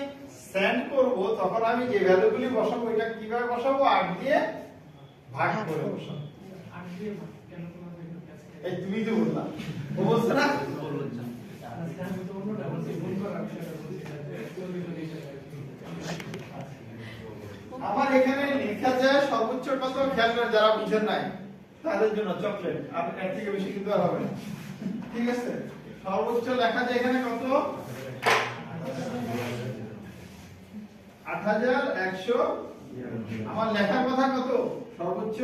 Speaker 1: সেন্ড করব তখন আমি যে ভ্যালুগুলি বসাবো এটা কিভাবে বসাবো? 8 দিয়ে ভাগ করে বসাবো।
Speaker 3: 8 দিয়ে ভাগ কেন তোমাদের কাছে?
Speaker 1: এই তুমি তো বললা, ও বলছ না?
Speaker 3: আজকে আমি তো অন্যটা বলছি, গুণ করার বিষয়টা বলছি না, যে চল্লিশ হলে হিসাবে।
Speaker 1: আমার এখানে লেখা যায় সর্বোচ্চ কত, খেয়াল করে যারা বুঝেন নাই তাদের জন্য চকলেট, আর এর থেকে বেশি কিন্তু আর হবে না। ঠিক আছে, সর্বোচ্চ লেখা যায় এখানে কত? 8,100। আমার লেখার কথা কত? সর্বোচ্চ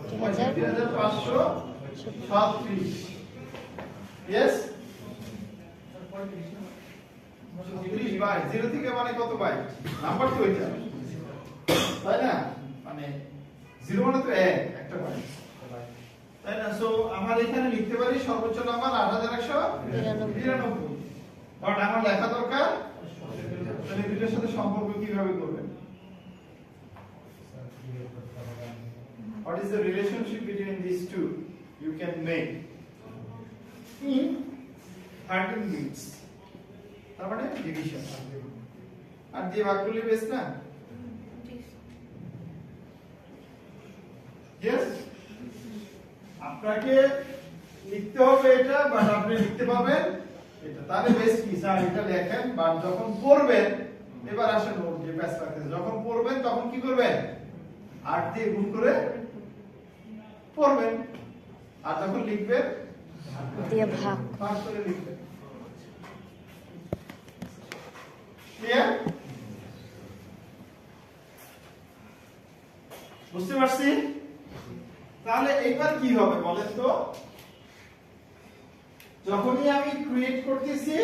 Speaker 1: 65,536। ইয়েস, 35 বাই 0 থেকে মানে কত বাই? নাম্বার তো এটা তাই না? মানে 0 মানে তো একটা বাই তাই না? সো আমার এখানে লিখতে পারি সর্বোচ্চ নাম্বার 8,192, বাট আমার লেখা দরকার। তাহলে দুটোর সাথে সম্পর্ক কিভাবে করবেন? What is the relationship between these two? You can make in 13 bits. তার মানে ডিভিশন, আর দিয়ে ভাগ করলে বেশ না? Yes, আপনাকে লিখতে হবে এটা, বাট আপনি লিখতে পাবেন এটা। তাহলে বেশ কি স্যার এটা লেখেন, বাট যখন পড়বেন, এবার আসেন ওর যে ব্যাস রাখতেছে, যখন পড়বেন তখন কি করবেন? 8 দিয়ে গুণ করে পড়বেন, আর যখন লিখবেন
Speaker 2: দিয়ে ভাগ
Speaker 1: ভাগ করে লিখবেন। ক্লিয়ার? বুঝতে পারছি? তাহলে এইবার কি হবে বলেন তো? যখনই আমি ক্রিয়েট করতেছি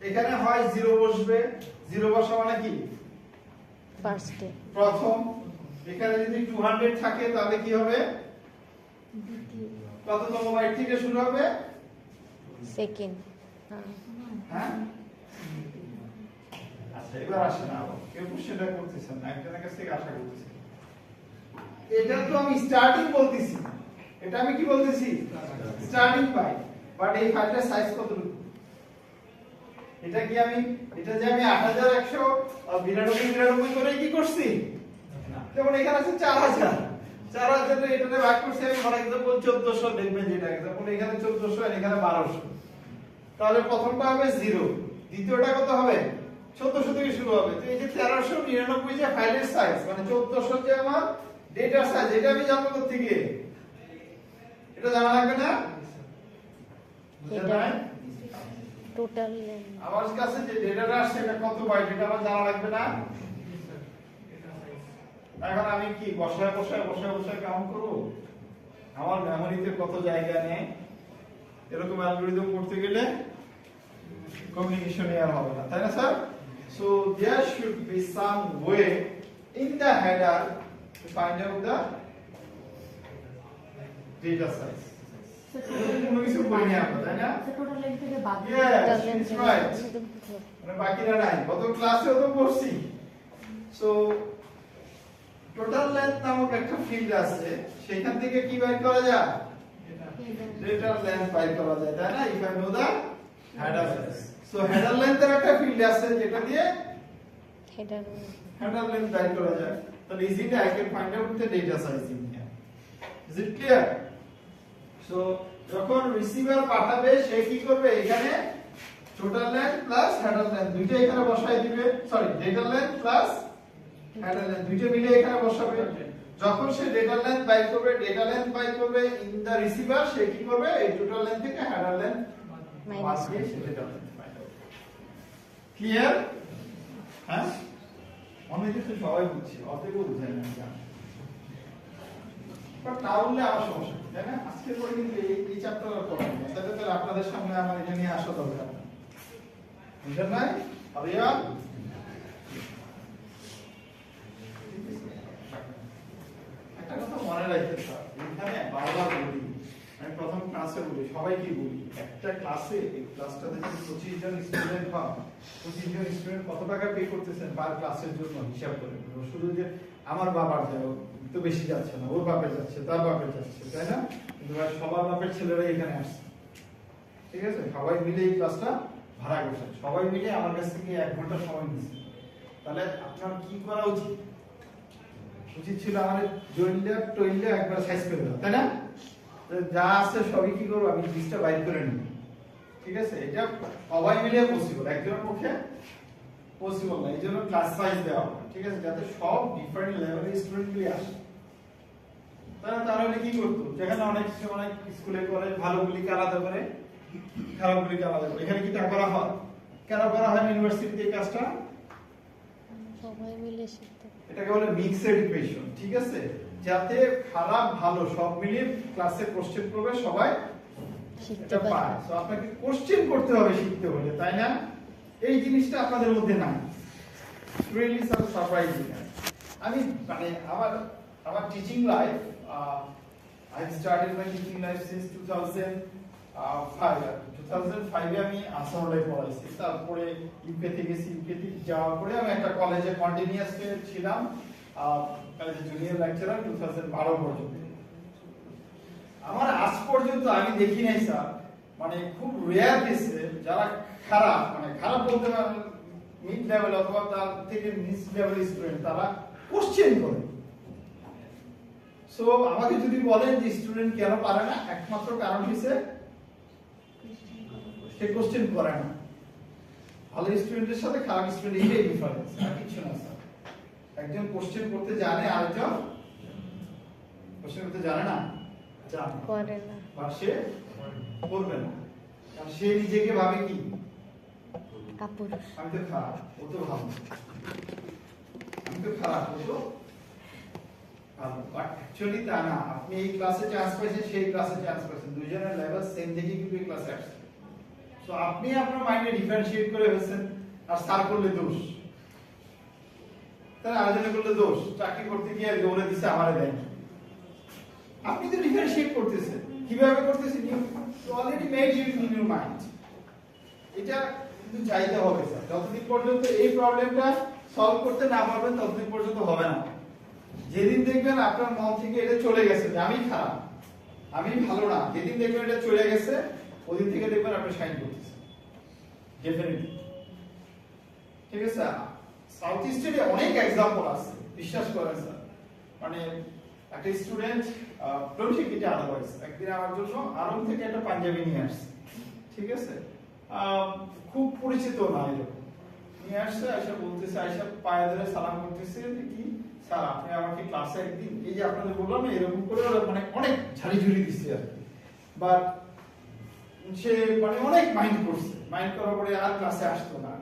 Speaker 1: এখানে হয় 0 বসবে, 0 বসা মানে কি?
Speaker 2: ফার্স্টে
Speaker 1: প্রথম। এখানে যদি 200 থাকে তাহলে কি হবে? কততম বাইট থেকে শুরু হবে?
Speaker 2: সেকেন্ড।
Speaker 1: হ্যাঁ, আচ্ছা এবার আসেন আবার কেউ সেটা করতেছেন না, একজনের কাছ থেকে আশা করতেছি। এটা তো আমি স্টার্টিং বলতেছি, এটা আমি কি বলতেছি? স্টার্টিং পাই, বাট এই ফাইলটার সাইজ কতটুকু? এটা কি আমি, এটা যে আমি 8,192 করে কি করছি? যেমন এখানে আছে 4,000, 4000 এটাতে ভাগ করছি আমি ফর एग्जांपल 1400 দেখবেন যেটা एग्जांपल এখানে 1400 আর এখানে 1200 তাহলে প্রথমটা হবে 0 দ্বিতীয়টা কত হবে 1400 থেকে শুরু হবে তো এই যে 1399 যে ফাইলের সাইজ মানে 1400 যে আমার ডেটা সাইজ এটা আমি জানবো কোথা থেকে এটা জানা লাগবে না বুঝছেন না
Speaker 2: টোটাল লেন্থ
Speaker 1: আমার কাছে যে ডেটাটা আসছে এটা কত বাইট এটা আমার জানা লাগবে না এখন আমি কি বসায় কাউন্ট করব আমার মেমোরিতে কত জায়গা নেয় এরকম অ্যালগরিদম করতে গেলে কমিউনিকেশন এর হবে না তাই না sir so there should be some way in the header to find out the data size কোনো কিছু বইনি আমরা তাই না
Speaker 4: টোটাল লেন্থ থেকে বাদ
Speaker 2: total
Speaker 1: yes
Speaker 2: length
Speaker 1: it's right মানে বাকিরা নাই গত ক্লাসেও তো পড়ছি সো টোটাল লেন্থ নামক একটা ফিল্ড আছে সেখান থেকে কি বের করা যায় ডেটা লেন্থ বের করা যায় তাই না if I know the header size so header লেন্থের একটা ফিল্ড আছে যেটা দিয়ে
Speaker 2: হেডার
Speaker 1: লেন্থ বের করা যায় তাহলে easily I can find out the data size in here is it clear so যখন রিসিভার পাঠাবে সে কি করবে এখানে total length plus header length দুইটা এখানে বসায় দিবে sorry data length plus header length দুইটা মিলে এখানে বসাবে যখন সে ডেটা লেন্থ বাই করবে ইন দা রিসিভার সে কি করবে এই টোটাল লেন্থ থেকে হেডার লেন্থ মাইনাস দিয়ে সে data length find out clear হ্যাঁ অনেক কিছু সবাই বুঝছি অতএব বুঝাই না জান বাট না বললে আমার সমস্যা তাই না আজকে পরে কিন্তু এই চ্যাপ্টার আর পড়াবো না তাহলে আপনাদের সামনে আমার এটা নিয়ে আসা দরকার বুঝলেন না আরিয়া একটা কথা মনে রাখতে স্যার এখানে বারবার বলি আমি প্রথম ক্লাসে বলি সবাই কি বলি একটা ক্লাসে এই ক্লাসটাতে যদি 25 জন স্টুডেন্ট হয় 25 জন স্টুডেন্ট কত টাকা পে করতেছেন পার ক্লাসের জন্য হিসাব করে শুধু যে আমার বাবার দেয় তো বেশি যাচ্ছে না ওর বাপের যাচ্ছে তার বাপের যাচ্ছে তাই না কিন্তু সবার বাপের ছেলেরা এখানে আসছে ঠিক আছে সবাই মিলে এই ক্লাসটা ভাড়া করছে সবাই মিলে আমার কাছ থেকে 1 ঘন্টা সময় নিচ্ছে তাহলে আপনার কি করা উচিত ছিল আমাদের টইলে একবার সাইজ করে দাও তাই না যা আছে সবই কি করবো আমি লিস্টটা বাইর করে নিব ঠিক আছে এটা সবাই মিলে পসিবল একজনের পক্ষে পসিবল না এইজন্য ক্লাস সাইজ দেওয়া হয় ঠিক আছে যাতে সব ডিফারেন্ট লেভেলের স্টুডেন্টগুলি আসে তাহলে কি করতো যেখানে অনেক স্কুলে করে ভালোগুলিকে আলাদা করে খারাপগুলিকে আলাদা করে এখানে কি তা করা হয় কেন করা হয় ইউনিভার্সিটিতে এই কাজটা
Speaker 2: সবাই মিলে শিখতে
Speaker 1: এটাকে বলে মিক্স এডুকেশন ঠিক আছে যাতে খারাপ ভালো সব মিলিয়ে ক্লাসে কোশ্চেন করবে সবাই
Speaker 2: শিখতে
Speaker 1: এটা পায়
Speaker 2: পারে
Speaker 1: সো আপনাকে কোশ্চেন করতে হবে শিখতে হলে তাই না এই জিনিসটা আপনাদের মধ্যে নাই রিয়েলি সারপ্রাইজিং আমি মানে আমার teaching life I have started my teaching life since 2005 2005 এ আমি আসামে পড়াইছি তারপরে ইউকে থেকে সিউকে যাওয়ার পরে আমি একটা কলেজে কন্টিনিউয়াসলি ছিলাম অ্যাজ এ জুনিয়র লেকচারার 2012 পর্যন্ত আমার আজ পর্যন্ত আমি দেখি নাই স্যার মানে খুব রেয়ার কেসে যারা খারাপ মানে খারাপ বলতে মিড লেভেল অথবা তার থেকে নিচ লেভেল স্টুডেন্ট তারা কোশ্চেন করে সো আমাকে যদি বলেন যে স্টুডেন্ট কেন পারে না একমাত্র কারণ হইছে সে কোশ্চেন করে না ভালো স্টুডেন্টের সাথে খারাপ স্টুডেন্ট এইটাই ডিফারেন্স আর কিছু না স্যার একজন কোশ্চেন করতে জানে আরেকজন কোশ্চেন করতে জানে না জানে
Speaker 2: করে না
Speaker 1: বা সে করবে না কারণ সে নিজেকে ভাবে কি
Speaker 2: কাপুরুষ
Speaker 1: আমি তো খারাপ ও তো ভালো আমি তো খারাপ ও তো ভালো বাট অ্যাকচুয়ালি তা না আপনি এই ক্লাসে চান্স পাইছেন সেই ক্লাসে চান্স পাইছেন দুইজনের লেভেল সেম দেখে কিন্তু এই ক্লাসে আসছে সো আপনি আপনার মাইন্ডে ডিফারেন্সিয়েট করে ফেলছেন আর স্যার করলে দোষ তাহলে আলোচনা করলে দোষ চাকরি করতে গিয়ে দৌড়ে দিছে আমারে দেয় আপনি তো ডিফারেন্সিয়েট করতেছেন কিভাবে করতেছেন you already made you in your mind এটা কিন্তু চাইতে হবে স্যার যতদিন পর্যন্ত এই প্রবলেমটা সলভ করতে না পারবেন ততদিন পর্যন্ত হবে না যেদিন দেখবেন আপনার মন থেকে এটা চলে গেছে যে আমি খারাপ আমি ভালো না যেদিন দেখবেন এটা চলে গেছে ওদিন থেকে দেখবেন আপনি শাইন করতেছেন ডেফিনেটলি ঠিক আছে সাউথ ইস্টের অনেক एग्जांपल আছে বিশ্বাস করেন স্যার মানে একটা student don't take it otherwise একদিন আমার জন্য আরং থেকে একটা পাঞ্জাবি নিয়ে আসছে, ঠিক আছে, খুব পরিচিত না এরকম নিয়ে আসছে, আয়সা বলতেছে, আয়সা পায়ে ধরে সালাম করতেছে যে কি স্যার আপনি আমাকে ক্লাসে একদিন এই যে আপনাদের বললাম না এরকম করে মানে অনেক ঝাড়ি ঝুড়ি দিচ্ছে আর কি, বাট সে মানে অনেক মাইন্ড করছে, মাইন্ড করার পরে আর ক্লাসে আসতো না,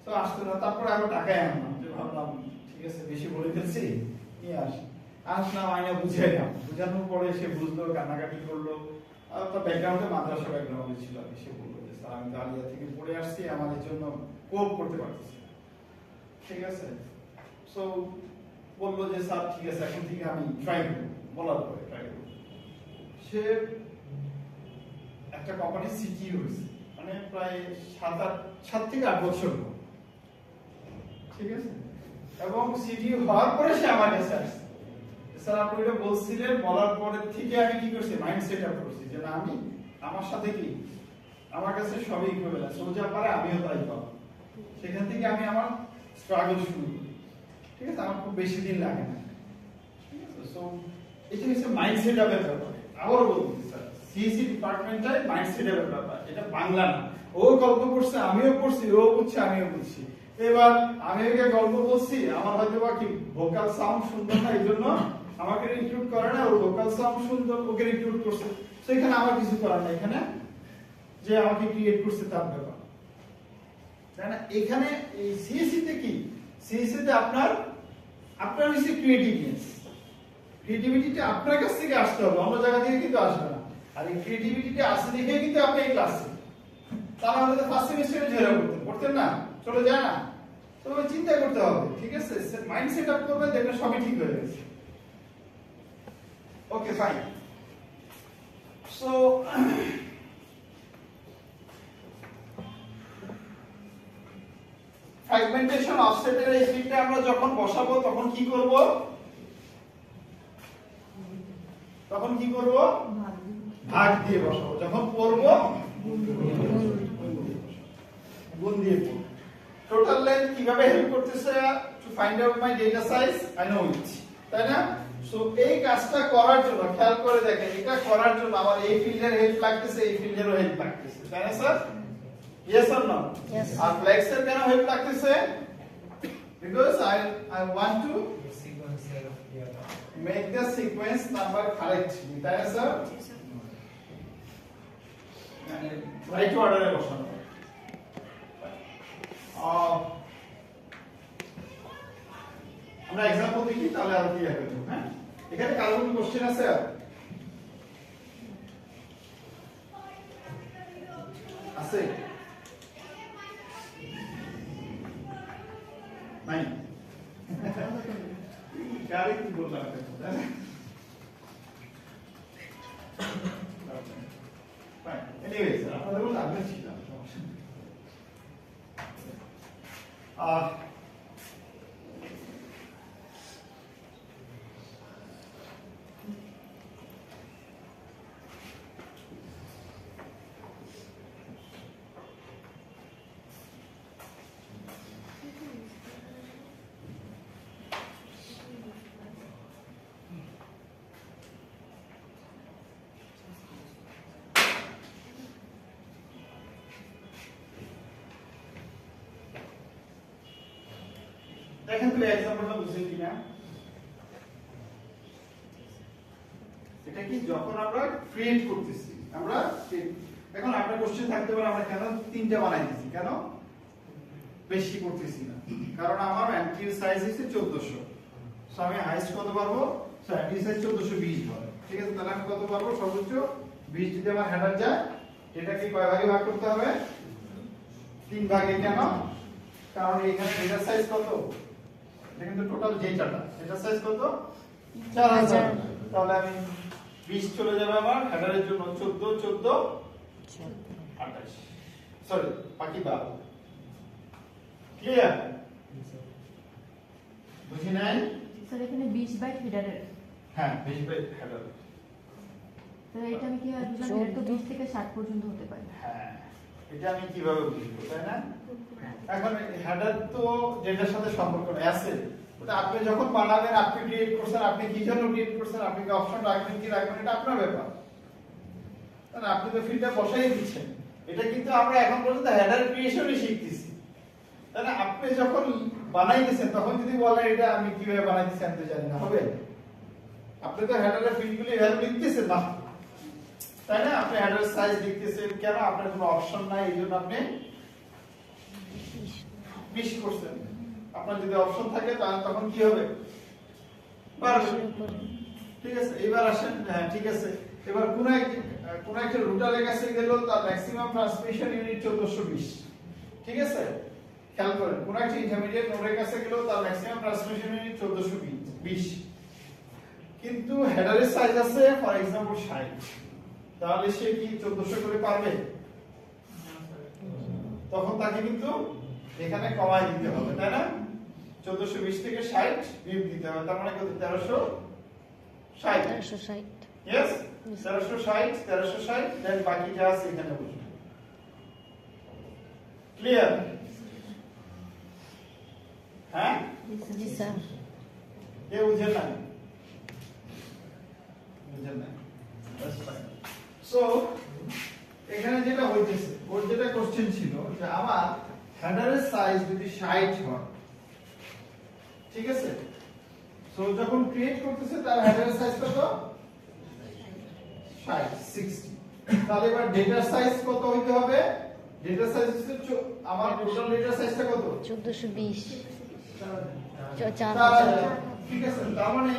Speaker 1: তো আসতো না, তারপরে আবার টাকায় আনলাম যে ভাবলাম ঠিক আছে বেশি বলে ফেলছি নিয়ে আসি, আসলাম আইনা বুঝাইলাম, বুঝানোর পরে সে বুঝলো, কান্নাকাটি করলো, আর তার ব্যাকগ্রাউন্ডে মাদ্রাসা ব্যাকগ্রাউন্ডে ছিল, সে বললো যে স্যার আমি তো আলিয়া থেকে পড়ে আসছি, আমাদের জন্য কোপ করতে পারতেছি, ঠিক আছে, সো বললো যে স্যার ঠিক আছে এখন থেকে আমি ট্রাই করবো, বলার পরে ট্রাই করবো, সে একটা কোম্পানি সিটি হয়েছে, মানে প্রায় 7 থেকে 8 বছর, ঠিক আছে, এবং সিটি হওয়ার পরে সে আমার কাছে আসছে, স্যার আপনি এটা বলছিলেন, বলার পরে থেকে আমি কি করছি মাইন্ড সেট আপ করছি যে না আমি আমার সাথে কি আমার কাছে সবই ইকুইভ্যালেন্ট, সোজা পারে আমিও তাই পাবো, সেখান থেকে আমি আমার স্ট্রাগল শুরু করি, ঠিক আছে, আমার খুব বেশি দিন লাগে না, ঠিক আছে, সো এটা হচ্ছে মাইন্ড সেট আপের ব্যাপার, আবারও বলছি স্যার সিএসসি ডিপার্টমেন্টটাই মাইন্ড সেট আপের ব্যাপার, এটা বাংলা না, ও গল্প করছে আমিও পড়ছি, ও বুঝছে আমিও বুঝছি, এবার আমি ওকে গল্প বলছি, আমার হয়তো বা কি ভোকাল সাউন্ড সুন্দর না, এই জন্য আমাকে রিক্রুট করে না, ওর ভোকাল সাউন্ড সুন্দর, ওকে রিক্রুট করছে, তো এখানে আমার কিছু করার নাই, এখানে যে আমাকে ক্রিয়েট করছে তার ব্যাপার, তাই না, এখানে এই সিএসসি তে কি, সিএসসি তে আপনার হচ্ছে ক্রিয়েটিভনেস, ক্রিয়েটিভিটিটা আপনার কাছ থেকে আসতে হবে, অন্য জায়গা থেকে কিন্তু আসবে না, আর এই ক্রিয়েটিভিটিটা আসে দেখে কিন্তু আপনি এই ক্লাসে, তারা আমাদের ফার্স্ট সেমিস্টারে ঝেড়ে পড়তেন না, চলে যায় না, তো চিন্তা করতে হবে, ঠিক আছে, মাইন্ড সেট আপ করবেন, দেখবেন সবই ঠিক হয়ে গেছে, ওকে ফাইন, সো ফ্র্যাগমেন্টেশন অফসেটের এই স্পিডটা আমরা যখন বসাবো তখন কি করব, ভাগ দিয়ে বসাবো, যখন পড়ব গুণ দিয়ে পড়ব, টোটাল লেন্থ কিভাবে হেল্প করতেছে to find out my data size, I know it, তাই না, সো এই কাজটা করার জন্য খেয়াল করে দেখেন, এটা করার জন্য আমার এই ফিল্ডের হেল্প লাগতেছে, এই ফিল্ডেরও হেল্প লাগতেছে, তাই না sir, yes or no,
Speaker 2: yes,
Speaker 1: আর ফ্লেক্সের কেন হেল্প লাগতেছে, because I want to make the sequence number correctly, তাই না স্যার, মানে রাইট অর্ডারে বসানো, আমরা एग्जांपल দেখি তাহলে আরো ক্লিয়ার হয়ে যাবে, হ্যাঁ, এখানে কারো কোনো কোশ্চেন আছে, আছে নাই, কারে কি বললাম ফাইন, এনিওয়েজ আপনাদের বলতে আগ্রহ ছিল, দেখেন তো एग्जांपलটা বুঝছেন কিনা, এটা কি যখন আমরা ক্রিয়েট করতেছি, আমরা এখন আপনার কোশ্চেন থাকতে পারে আমরা কেন 3টা বানাই দিয়েছি, কেন বেশি করতেছি না, কারণ আমার এন্ট্রির সাইজ হচ্ছে 1400, সো আমি হাইস্ট কত পারবো, সো এন্ট্রি সাইজ 1420 হবে, ঠিক আছে, তাহলে আমি কত পারবো, সর্বোচ্চ 20 যদি আমার হেডার যায়, এটাকে কয় ভাগে ভাগ করতে হবে, 3 ভাগে, কেন, কারণ এখানে ডেটা সাইজ কত, এটা কিন্তু টোটাল ডেটাটা, ডেটা সাইজ কত 4000, তাহলে আমি 20 চলে যাবে আমার হেডারের জন্য, 14 28, সরি বাকি 12, ক্লিয়ার, বুঝি নাই
Speaker 4: স্যার এখানে 20 বাইট হেডারের,
Speaker 1: হ্যাঁ 20 বাই হেডার,
Speaker 4: তো এটা আমি কিভাবে বুঝলাম, এটা তো 20 থেকে 60 পর্যন্ত হতে পারে,
Speaker 1: হ্যাঁ এটা আমি কিভাবে বুঝবো, তাই না, এখন হেডার তো ডেটার সাথে সম্পর্ক আছে, তা আপনি যখন বানাবেন, আপনি ক্রিয়েট করছেন, আপনি কি জন্য ক্রিয়েট করছেন, আপনি কি অপশন রাখবেন কি রাখবেন এটা আপনার ব্যাপার। তাহলে আপনি তো ফিল্ডটা বসাই দিচ্ছেন। এটা কিন্তু আমরা এখন পর্যন্ত হেডার ক্রিয়েশনই শিখতেছি। তাহলে আপনি যখন বানাইতেছেন তখন যদি বলেন এটা আমি কিভাবে বানাইতেছি আমি তো জানি না, হবে? আপনি তো হেডারের ফিল্ডগুলো এভাবে লিখতেছেন না, তাই না? আপনি হেডার সাইজ লিখতেছেন কেন? আপনার কোনো অপশন নাই, এইজন্য আপনি 20 করছেন। আপনার যদি অপশন থাকে তাহলে তখন কি হবে? 12। ঠিক আছে, এবার আসেন। হ্যাঁ ঠিক আছে, এবার কোন একটা রুটারের কাছে গেল, তার ম্যাক্সিমাম ট্রান্সমিশন ইউনিট 1420। ঠিক আছে, খেয়াল করেন, কোন একটা ইন্টারমিডিয়েট নোডের কাছে গেল, তার ম্যাক্সিমাম ট্রান্সমিশন ইউনিট 1420। কিন্তু হেডারের সাইজ আছে ফর এক্সাম্পল 60, তাহলে সে কি 1400 করে পারবে? তখন তাকে কিন্তু এখানে কমায় দিতে হবে, তাই না? 1420 থেকে 60 বিয়োগ দিতে হবে, তার মানে কত? 1360। यस 1360 দেন বাকি যা আছে এখানে বসবে। ক্লিয়ার? হ্যাঁ
Speaker 2: জি স্যার।
Speaker 1: কে বুঝেন না? বুঝেন না? সো এখানে যেটা হইতেছে, ওর যেটা কোশ্চেন ছিল যে আমার হেডারের সাইজ যদি 60 হয়, ঠিক আছে, সো যখন ক্রিয়েট করতেছে তার হেডারের সাইজ কত? 60। তাহলে এবার ডেটার সাইজ কত হইতে হবে? ডেটা সাইজ হচ্ছে আমার টোটাল ডেটা সাইজটা কত?
Speaker 2: 1420।
Speaker 1: 4000। ঠিক আছে, তার মানে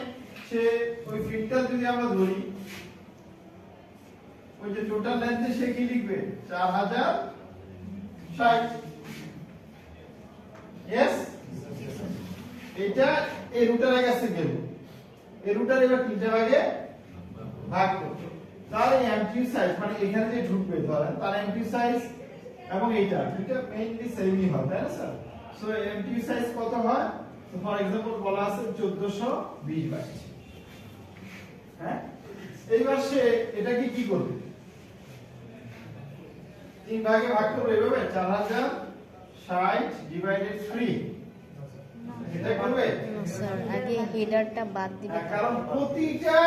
Speaker 1: সে ওই ফিল্ডটা যদি আমরা ধরি, ওই যে টোটাল লেন্থে সে কি লিখবে? 4060। यस, এটা এই রুটারের কাছে গেল, এই রুটার এবার তিনটা ভাগে ভাগ করবে। তার এমটিউ সাইজ মানে এখানে যে ঢুকবে ধরেন, তার এমটিউ সাইজ এবং এইটা দুটো মেইনলি সেমই হয়, তাই না স্যার? সো এমটিউ সাইজ কত হয়? তো ফর एग्जांपल বলা আছে 1420 বাইট। হ্যাঁ, এইবার সে এটা কি করবে? তিন ভাগে ভাগ করবে এভাবে, 4060 ডিভাইডেড 3। এটা করবে
Speaker 2: না স্যার, আগে হেডারটা বাদ দিবে,
Speaker 1: কারণ প্রতিটা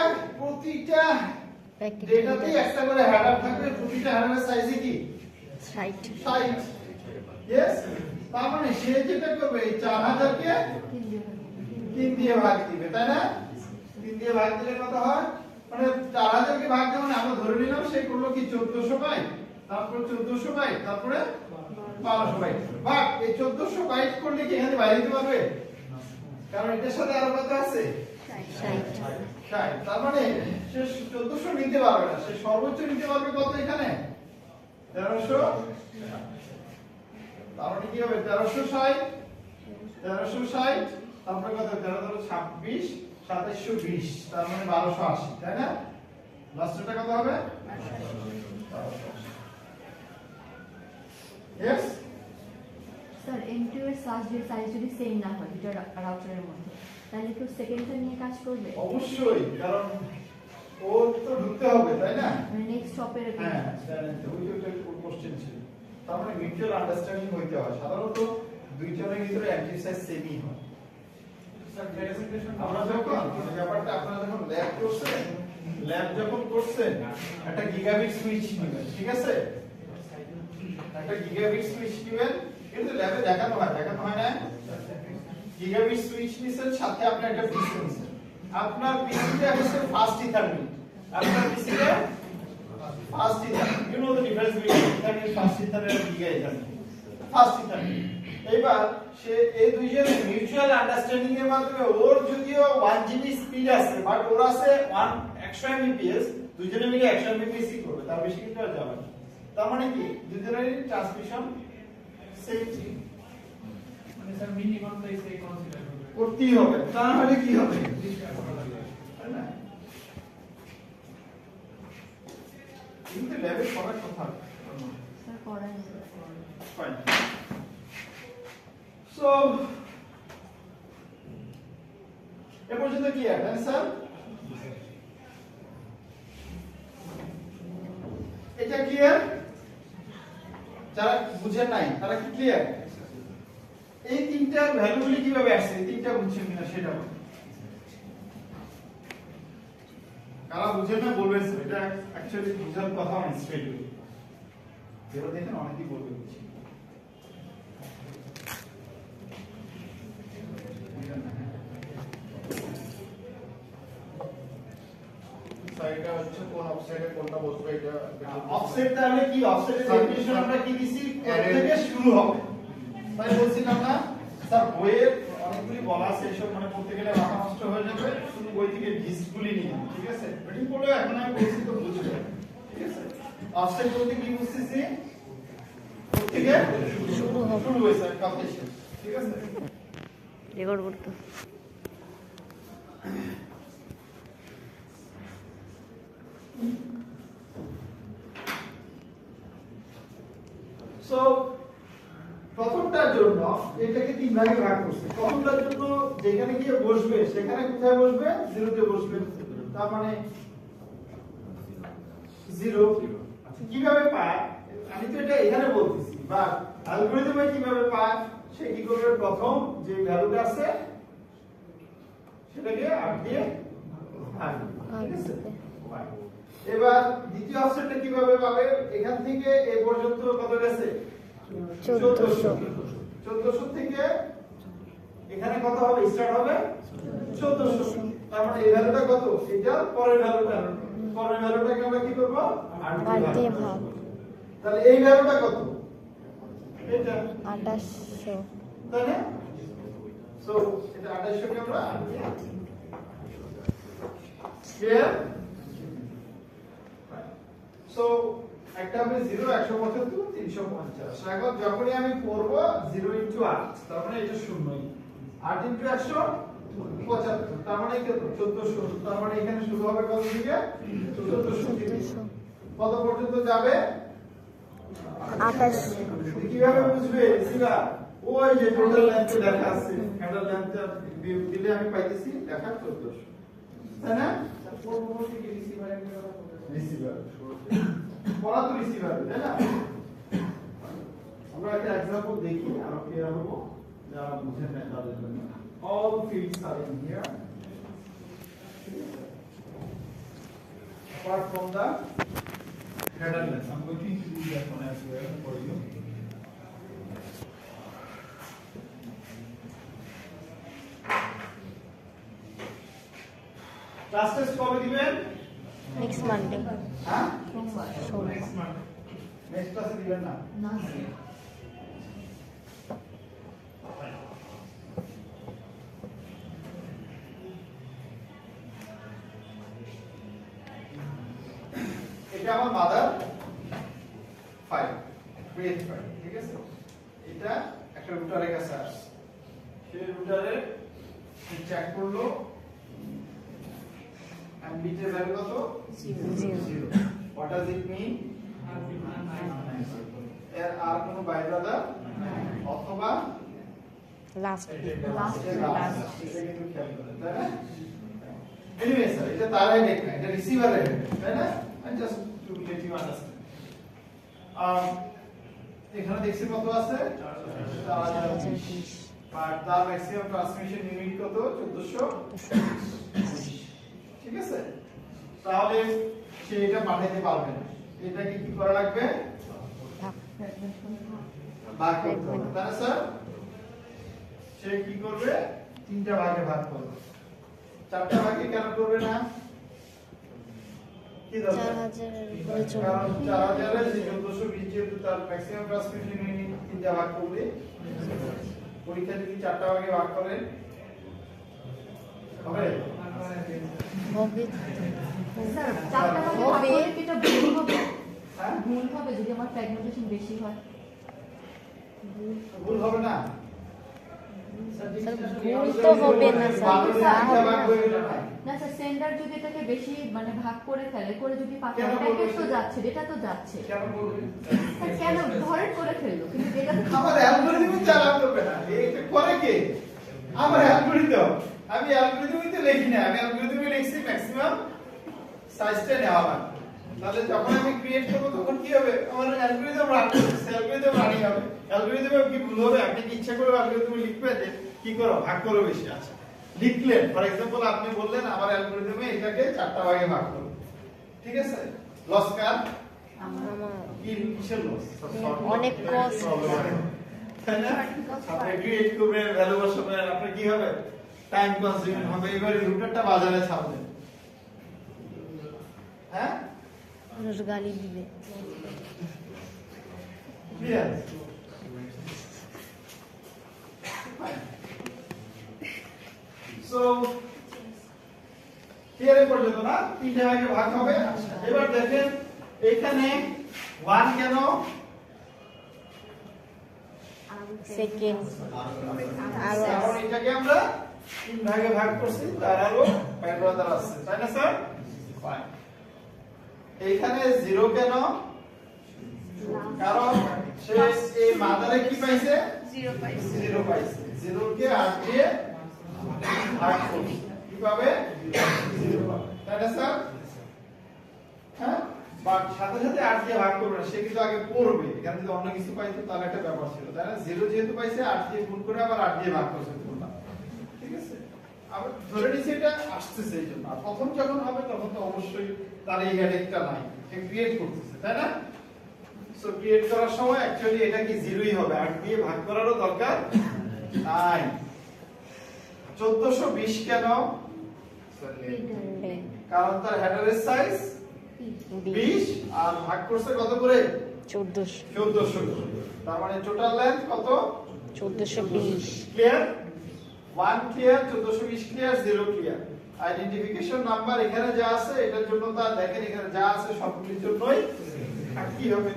Speaker 2: প্যাকেট
Speaker 1: ডেটাতেই একটা করে হেডার থাকবে, প্রতিটা হেডারের সাইজে কি
Speaker 2: 60।
Speaker 1: यस, তার মানে সে যেটা করবে এই 4000 কে 3 দিয়ে ভাগ দিবে, তাই না? 3 দিয়ে ভাগ দিলে কত হয়? মানে 4000 কে ভাগ দেওয়া, মানে আমরা ধরে নিলাম সে করলো কি 1400 বাইট, তারপর 1400 বাইট, তারপরে 1200 বাইট। বাট এই 1400 বাইট করলে কি এখানে বাইরে দিতে পারবে? কারণ এটার সাথে আরো কত আছে? 60। তার মানে সে 1400 নিতে পারবে না, সে সর্বোচ্চ নিতে পারবে কত এখানে? 1300। তার মানে কি হবে? 1360 তারপরে কত? 1326 2720, তার মানে 1280, তাই না? লাস্টটা কত হবে? यस
Speaker 4: স্যার এমটিউ এর সাইজ যদি সেম না হয় দুটো রাউটারের মধ্যে, তাহলে কি সেকেন্ডটা নিয়ে কাজ করবে?
Speaker 1: অবশ্যই, কারণ ও তো ঢুকতে হবে, তাই না?
Speaker 4: মানে নেক্সট শপের।
Speaker 1: হ্যাঁ, জানেন তো ওই যে কোশ্চেন ছিল। তার মানে মিউচুয়াল আন্ডারস্ট্যান্ডিং হইতে হয়। সাধারণত দুইজনের ভিতরে অ্যাক্টিভ সাইজ সেমই হয়।
Speaker 3: স্যার ভেরিফিকেশন
Speaker 1: আমরা যখন এই ব্যাপারটা আপনারা যখন ল্যাব যখন করছেন, একটা গিগাবিট সুইচ নেবেন, ঠিক আছে? একটা গিগাবিট সুইচ নেবেন, কিন্তু ল্যাবে দেখানো হয় না? গিগাবিট সুইচ নিছেন, সাথে আপনি একটা পিসি নিছেন। আপনার পিসিতে আছে ফাস্ট ইথারনেট, আপনার পিসিতে fast ethernet. You know the difference between ethernet, fast ethernet আর গিগা ইথারনেট। ফাস্ট ইথারনেট, এবার সে এই দুইজনের মিউচুয়াল আন্ডারস্ট্যান্ডিং এর মাধ্যমে, ওর যদিও 1 জিবি স্পিড আছে, বাট ওর আছে 100 এমবিপিএস, দুইজনে মিলে 100 এমবিপিএস করবে, তার বেশি কিন্তু আর যাবে না। তার মানে কি দুইজনেরই ট্রান্সমিশন সেম
Speaker 3: মানে স্যার মিনিমাম তো এই কনসিডার
Speaker 1: করতেই হবে, তা না হলে কি হবে? তাই না? কিন্তু ল্যাবে করার কথা।
Speaker 4: স্যার করাই
Speaker 1: Fine. So, এ পর্যন্ত কি অ্যান্সার? এটা ক্লিয়ার? যারা বুঝেন নাই তারা কি ক্লিয়ার? এই তিনটা ভ্যালুগুলি কিভাবে আসছে এই তিনটা বুঝছেন কিনা সেটা বলুন। কারা বুঝেন না বলবেন স্যার, এটা অ্যাকচুয়ালি বুঝার কথা না স্ট্রেট ওয়ে। যেটা দেখেন অনেকেই বলবে বুঝছি।
Speaker 5: সাইডটা হচ্ছে কোন অফসাইডে কোনটা বসবে এটা
Speaker 1: অফসেট তাহলে কি অফসেটের ডেফিনিশন আমরা কি দিছি থেকে শুরু হবে তাই বলছিলাম না স্যার বইয়ে অনেকগুলি বলা আছে এসব মানে পড়তে গেলে মাথা নষ্ট হয়ে যাবে শুধু বই থেকে লিস্টগুলি নিয়ে ঠিক আছে এটি পড়লে এখন আমি বলছি তো বুঝবে ঠিক আছে অফসেট বলতে কি বুঝতেছি থেকে শুরু হয়েছে ক্যালকুলেশন ঠিক আছে
Speaker 2: রেকর্ড করতে
Speaker 1: সো প্রথমটার জন্য এটাকে তিন ভাগে ভাগ করছে প্রথমটার জন্য যেখানে গিয়ে বসবে সেখানে কোথায় বসবে জিরোতে বসবে তার মানে জিরো কিভাবে পায় আমি তো এটা এখানে বলতেছি বা অ্যালগরিদমে কিভাবে পায় সে কি করবে প্রথম যে ভ্যালুটা আছে সেটাকে 8 দিয়ে ভাগ ঠিক আছে এবার দ্বিতীয় অফসেটটা কিভাবে পাবে এখান থেকে এই পর্যন্ত কত গেছে 1400 থেকে এখানে কত হবে স্টার্ট হবে 1400 তার মানে এই ভ্যালুটা কত এটা পরের ভ্যালুটাকে আমরা কি করব
Speaker 2: 8 দিয়ে ভাগ
Speaker 1: তাহলে এই ভ্যালুটা কত এটা
Speaker 2: 2800
Speaker 1: তাই না সো এটা 2800 কে আমরা 8 দিয়ে ক্লিয়ার সো একটা হবে 0 175 350 এখন যখনই আমি করব 0 * 8 তার মানে এটা শূন্যই 8 * 175 তার মানে কত 1400 তার মানে এখানে শুরু হবে কত থেকে 1400 কত পর্যন্ত যাবে
Speaker 2: 28
Speaker 1: কিভাবে বুঝবে সিগা ওই যে টোটাল লেন্থ লেখা আছে হ্যান্ডেল লেন্থ দিলে আমি পাইতেছি লেখা 1400 তাই না পরবর্তী কি রিসিভার পড়া তো রিসিভার তাই না আমরা একটা एग्जांपल দেখি আর ক্লিয়ার হবো যারা বুঝেন না তাদের জন্য all fields are in here apart from the header length I'm going to introduce that one as well for you class test কবে দিবেন
Speaker 2: নেক্সট মানডে
Speaker 1: হ্যাঁ
Speaker 4: সোমবার
Speaker 1: নেক্সট মান্থ নেক্সট ক্লাসে দিবেন না
Speaker 4: না
Speaker 1: এটা আমার মাদার ফাইল ক্রিয়েট ফাইল ঠিক আছে এটা একটা রুটারের কাছে আসছে সেই রুটারে চেক করলো এমবিতে ভ্যালু কত 0 হোয়াট ডাজ ইট মিন এর আর কোনো বাইরাদা অথবা
Speaker 2: লাস্ট
Speaker 1: এনিওয়ে স্যার এটা তার হেডেক না এটা রিসিভারের হেডেক তাই না I just to let you understand এখানে দেখছি কত আছে 4020 আর তার ম্যাক্সিমাম ট্রান্সমিশন ইউনিট কত 1420 ঠিক আছে তাহলে সে এটা পাঠাতে পারবে না এটাকে কি করা লাগবে ভাগ করতে হবে তাই না স্যার সে কি করবে তিনটা ভাগে ভাগ করবে চারটা ভাগে কেন করবে না কি দরকার 4000 এর যে 1420 যেহেতু তার ম্যাক্সিমাম ট্রান্সমিশন ইউনিট তিনটা ভাগ করবে পরীক্ষা যদি চারটা ভাগে ভাগ করে হবে
Speaker 2: হবে
Speaker 4: স্যার চারটা ভাগে ভাগ করলে কি এটা ভুল হবে
Speaker 1: হ্যাঁ
Speaker 4: ভুল হবে যদি আমার ফ্র্যাগমেন্টেশন বেশি হয়
Speaker 1: ভুল হবে না
Speaker 2: স্যার ভুল তো হবে না স্যার
Speaker 4: না স্যার সেন্ডার যদি এটাকে বেশি মানে ভাগ করে ফেলে করে যদি পাঠায়
Speaker 1: কেন
Speaker 4: প্যাকেট
Speaker 1: বলবে?
Speaker 4: তো যাচ্ছে ডেটা তো যাচ্ছে
Speaker 1: কেন বলবে
Speaker 4: স্যার কেন ধরেন করে ফেললো কিন্তু ডেটা তো
Speaker 1: আমার অ্যালগরিদম চালাতে করবে না এটা করে কে আমার অ্যালগরিদম আমি অ্যালগরিদমই তো লিখি না আমি অ্যালগরিদমে লিখছি ম্যাক্সিমাম সাইজটা নেওয়া হয় তাহলে যখন আমি ক্রিয়েট করব তখন কি হবে আমার অ্যালগরিদম রান হবে অ্যালগরিদম রানিং হবে অ্যালগরিদমে কি ভুল হবে আপনি কি ইচ্ছা করে অ্যালগরিদম লিখবেন যে কি করো ভাগ করো বেশি আছে লিখলেন ফর एग्जांपल আপনি বললেন আমার অ্যালগরিদমে এটাকে চারটা ভাগে ভাগ করো ঠিক আছে লস কার কি কিসের লস
Speaker 2: অনেক কষ্ট
Speaker 1: তাই না আপনি ক্রিয়েট করবেন ভ্যালু বসাবেন আপনার কি হবে টাইম কনজিউমিং হবে এবারে রুটারটা বাজারে ছাড়বেন হ্যাঁ
Speaker 2: মানুষ গালি দিবে
Speaker 1: ক্লিয়ার সো ক্লিয়ার পর্যন্ত না তিনটা ভাগে ভাগ হবে এবার দেখেন এখানে 1 কেন
Speaker 2: সেকেন্ড আরো
Speaker 1: কারণ এটাকে আমরা তিন ভাগে ভাগ করছি তার আরো প্যারামিটার আছে তাই না স্যার ফাইন এইখানে 0 কেন কারণ সে এই মাদারে কি পাইছে
Speaker 4: 0 পাইছে
Speaker 1: 0 পাইছে 0 কে 8 দিয়ে ভাগ করব কি পাবে 0 পাবে তাই না স্যার হ্যাঁ বাট সাথে সাথে 8 দিয়ে ভাগ করবে না সে কিন্তু আগে পড়বে এখানে যদি অন্য কিছু পাইতো তাহলে একটা ব্যাপার ছিল তাই না 0 যেহেতু পাইছে 8 দিয়ে গুণ করে আবার 8 দিয়ে ভাগ করছে পুরোটা ঠিক আছে আবার ধরে নিছি এটা আসছে এই জন্য আর প্রথম যখন হবে তখন তো অবশ্যই তার এই হেডেকটা নাই সে ক্রিয়েট করতেছে তাই না সো ক্রিয়েট করার সময় অ্যাকচুয়ালি এটা কি 0ই হবে 8 দিয়ে ভাগ করারও দরকার নাই 1420 কেন কারণ তার হেডারের সাইজ 20 আর ভাগ করছে কত করে 1400 তার মানে টোটাল লেন্থ কত
Speaker 2: 1420
Speaker 1: clear 1 clear 1420 clear 0 clear identification number এখানে যা আছে এটার জন্য তা দেখেন এখানে যা আছে সবগুলোর জন্যই কি হবে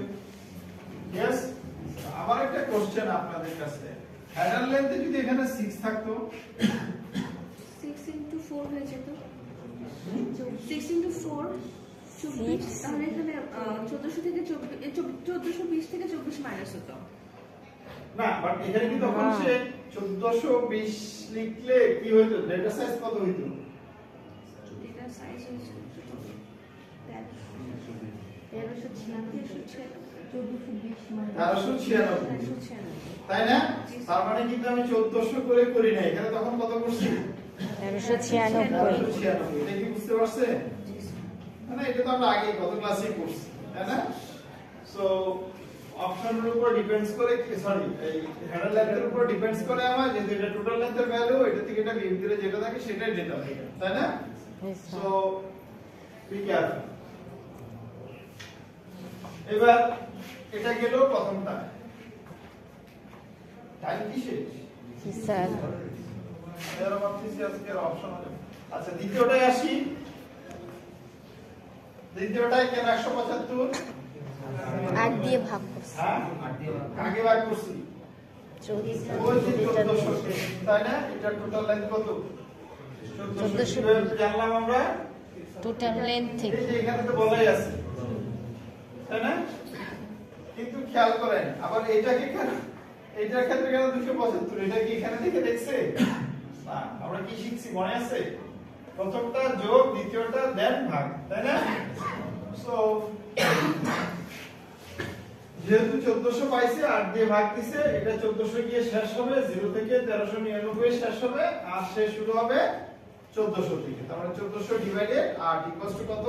Speaker 1: यस আমার একটা কোশ্চেন আপনাদের কাছে হেডার লেন্থে যদি এখানে 6 থাকতো
Speaker 4: 6 into 4 হয়ে যেত 6 into 4 24 তাহলে এখানে 1400 থেকে 1420 থেকে 24 মাইনাস হতো
Speaker 1: না বাট এখানে কি তখন সে 1420 লিখলে কি হইতো ডেটা সাইজ কত হইতো
Speaker 4: ডেটা সাইজ হচ্ছে 1396
Speaker 1: তাই না তার মানে কিন্তু আমি 1400 করে করি না এখানে তখন কত করছি
Speaker 2: 1396
Speaker 1: এটা কি বুঝতে পারছে মানে এটা তো আমরা আগে গত ক্লাসে পড়ছি তাই না সো অপশনের উপর ডিপেন্ডস করে সরি এই হেডার লেন্থের উপর ডিপেন্ডস করে আমার যেহেতু এটা টোটাল লেন্থের ভ্যালু এটা থেকে এটা বিয়োগ দিলে যেটা থাকে সেটাই ডেটা থাকে তাই না সো বি কেয়ারফুল এবার এটা গেল প্রথমটা টাইম কি শেষ
Speaker 2: স্যার
Speaker 1: এর ভাবতেছি আজকের অপশন হবে আচ্ছা দ্বিতীয়টায় আসি দ্বিতীয়টায় কেন 175
Speaker 2: 8 দিয়ে ভাগ করছি
Speaker 1: হ্যাঁ কাকে ভাগ করছি ওই যে 1400 তাই না এটা টোটাল লেন্থ কত 1400 জানলাম আমরা
Speaker 2: টোটাল লেন্থ থেকে
Speaker 1: এই যে এখানে তো বলাই আছে তাই না কিন্তু খেয়াল করেন আবার এটাকে কেন এটার ক্ষেত্রে কেন 275 এটা কি এখানে থেকে দেখছে না আমরা কি শিখছি মনে আছে প্রথমটা যোগ দ্বিতীয়টা দেন ভাগ তাই না সো যেহেতু 1400 পাইছে 8 দিয়ে ভাগ দিছে এটা 1400 গিয়ে শেষ হবে 0 থেকে 1399 শেষ হবে আর শেষ শুরু হবে 1400 থেকে তার মানে 1400 ডিভাইডেড 8 ইকুয়ালস টু কত